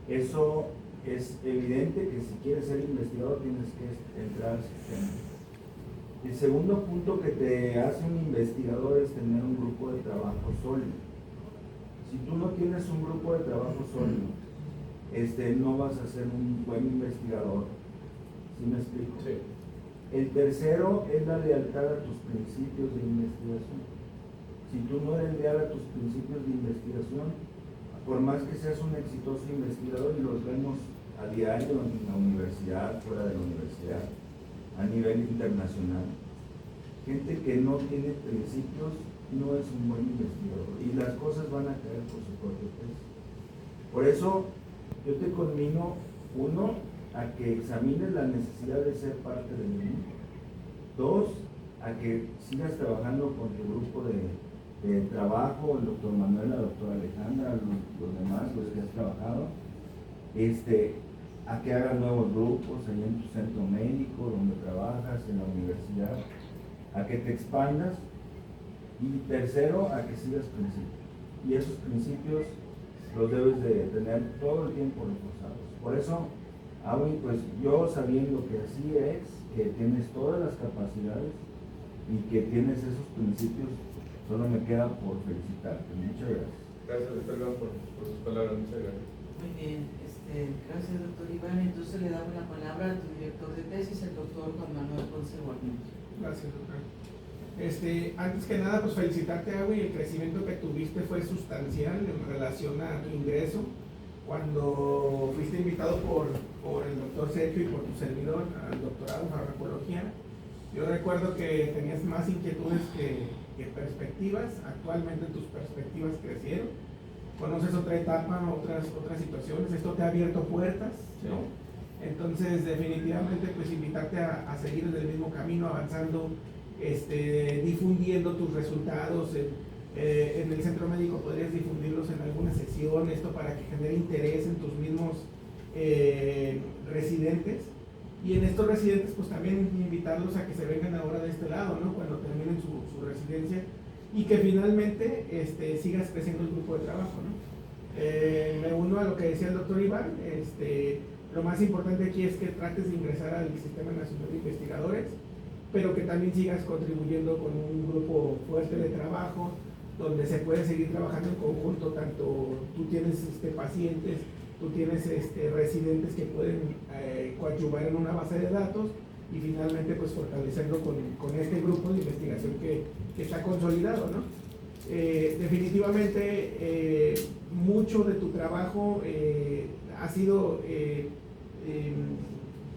S5: Eso es evidente que si quieres ser investigador tienes que entrar al sistema. El segundo punto que te hace un investigador es tener un grupo de trabajo sólido. Si tú no tienes un grupo de trabajo sólido, no vas a ser un buen investigador. ¿Sí me explico?
S3: Sí.
S5: El tercero es la lealtad a tus principios de investigación. Si tú no eres leal a tus principios de investigación, por más que seas un exitoso investigador, y los vemos a diario en la universidad, fuera de la universidad, a nivel internacional, gente que no tiene principios no es un buen investigador y las cosas van a caer por su propio peso. Por eso yo te conmino, uno, a que examines la necesidad de ser parte del mundo. Dos, a que sigas trabajando con tu grupo de trabajo, el doctor Manuel, la doctora Alejandra, los demás, los que has trabajado, a que hagas nuevos grupos ahí en tu centro médico, donde trabajas, en la universidad, a que te expandas, y tercero, a que sigas principios. Y esos principios los debes de tener todo el tiempo reforzados. Por eso, aún pues yo sabiendo que así es, que tienes todas las capacidades y que tienes esos principios, solo me queda por felicitarte. Muchas gracias.
S3: Gracias, doctor Iván, por sus palabras. Muchas gracias.
S1: Muy bien, gracias doctor Iván. Entonces le damos la palabra a tu director de tesis, el doctor Juan Manuel Ponce Guarniz.
S7: Gracias, doctor. Antes que nada, pues felicitarte, Agui. El crecimiento que tuviste fue sustancial en relación a tu ingreso. Cuando fuiste invitado por el doctor Sergio y por tu servidor al doctorado en farmacología, yo recuerdo que tenías más inquietudes que perspectivas. Actualmente tus perspectivas crecieron. Conoces otra etapa, otras situaciones. Esto te ha abierto puertas, ¿no? Entonces, definitivamente, pues invitarte a seguir en el mismo camino, avanzando, difundiendo tus resultados. En el centro médico podrías difundirlos en alguna sesión, esto para que genere interés en tus mismos residentes. Y en estos residentes, pues también invitarlos a que se vengan ahora de este lado, ¿no? Cuando terminen su residencia, y que finalmente sigas creciendo el grupo de trabajo, ¿no? Me uno a lo que decía el doctor Iván. Lo más importante aquí es que trates de ingresar al Sistema Nacional de Investigadores, pero que también sigas contribuyendo con un grupo fuerte de trabajo, donde se puede seguir trabajando en conjunto. Tanto tú tienes pacientes, tú tienes residentes que pueden coadyuvar en una base de datos, y finalmente pues fortalecerlo con este grupo de investigación que está consolidado, ¿no? Definitivamente mucho de tu trabajo ha sido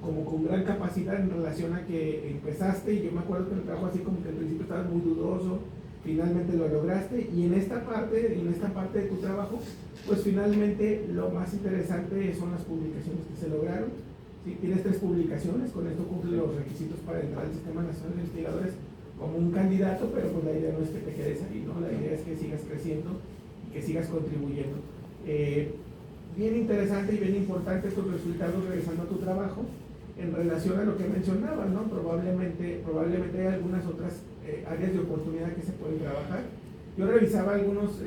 S7: como con gran capacidad en relación a que empezaste, y yo me acuerdo que el trabajo así como que al principio estabas muy dudoso, finalmente lo lograste, y en esta parte de tu trabajo, pues finalmente lo más interesante son las publicaciones que se lograron. ¿Sí? Tienes 3 publicaciones, con esto cumple los requisitos para entrar al Sistema Nacional de Investigadores como un candidato, pero pues la idea no es que te quedes ahí, ¿no? La idea es que sigas creciendo y que sigas contribuyendo. Bien interesante y bien importante estos resultados regresando a tu trabajo en relación a lo que mencionabas, ¿no? Probablemente hay algunas otras áreas de oportunidad que se pueden trabajar. Yo revisaba algunos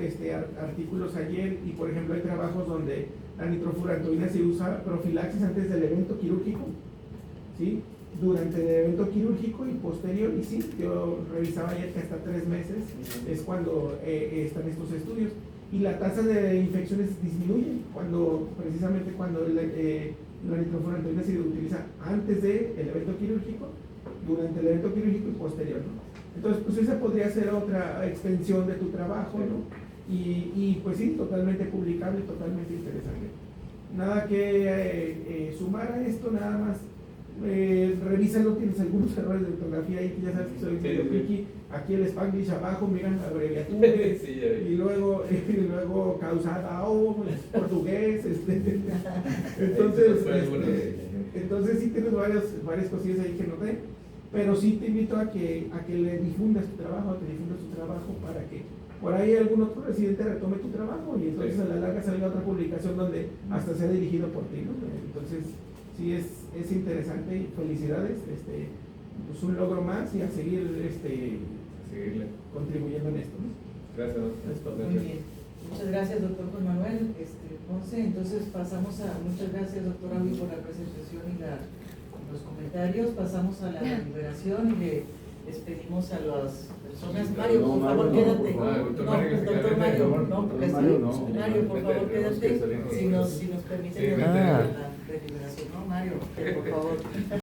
S7: artículos ayer y, por ejemplo, hay trabajos donde la nitrofurantoína se usa profilaxis antes del evento quirúrgico, ¿sí? Durante el evento quirúrgico y posterior, y sí, yo revisaba ayer que hasta 3 meses es cuando están estos estudios. Y la tasa de infecciones disminuye precisamente cuando la nitrofurantoína se utiliza antes del evento quirúrgico, durante el evento quirúrgico y posterior, ¿no? Entonces, pues esa podría ser otra extensión de tu trabajo, ¿no? Y pues sí, totalmente publicable, totalmente interesante. Nada que sumar a esto, nada más. Revísalo, tienes algunos errores de ortografía ahí, que ya sabes que soy medio picky. Aquí el Spanglish abajo, miran la abreviatura, y luego causada o portugués, entonces sí tienes varias cosillas ahí que noté, pero sí te invito a que le difundas tu trabajo, para que por ahí algún otro residente retome tu trabajo y entonces a la larga salga otra publicación donde hasta sea dirigido por ti, ¿no? Entonces sí es interesante y felicidades, pues un logro más y a seguir contribuyendo en esto, ¿no?
S3: Gracias, doctor.
S1: Muy bien. Muchas gracias, doctor Juan Manuel Ponce. Entonces muchas gracias, doctor Awi, por la presentación y los comentarios. Pasamos a la deliberación y le despedimos a las personas. Mario, por favor, quédate. Doctor Mario, no, porque Mario, por favor, quédate. Si nos permite la deliberación. No, Mario, por favor.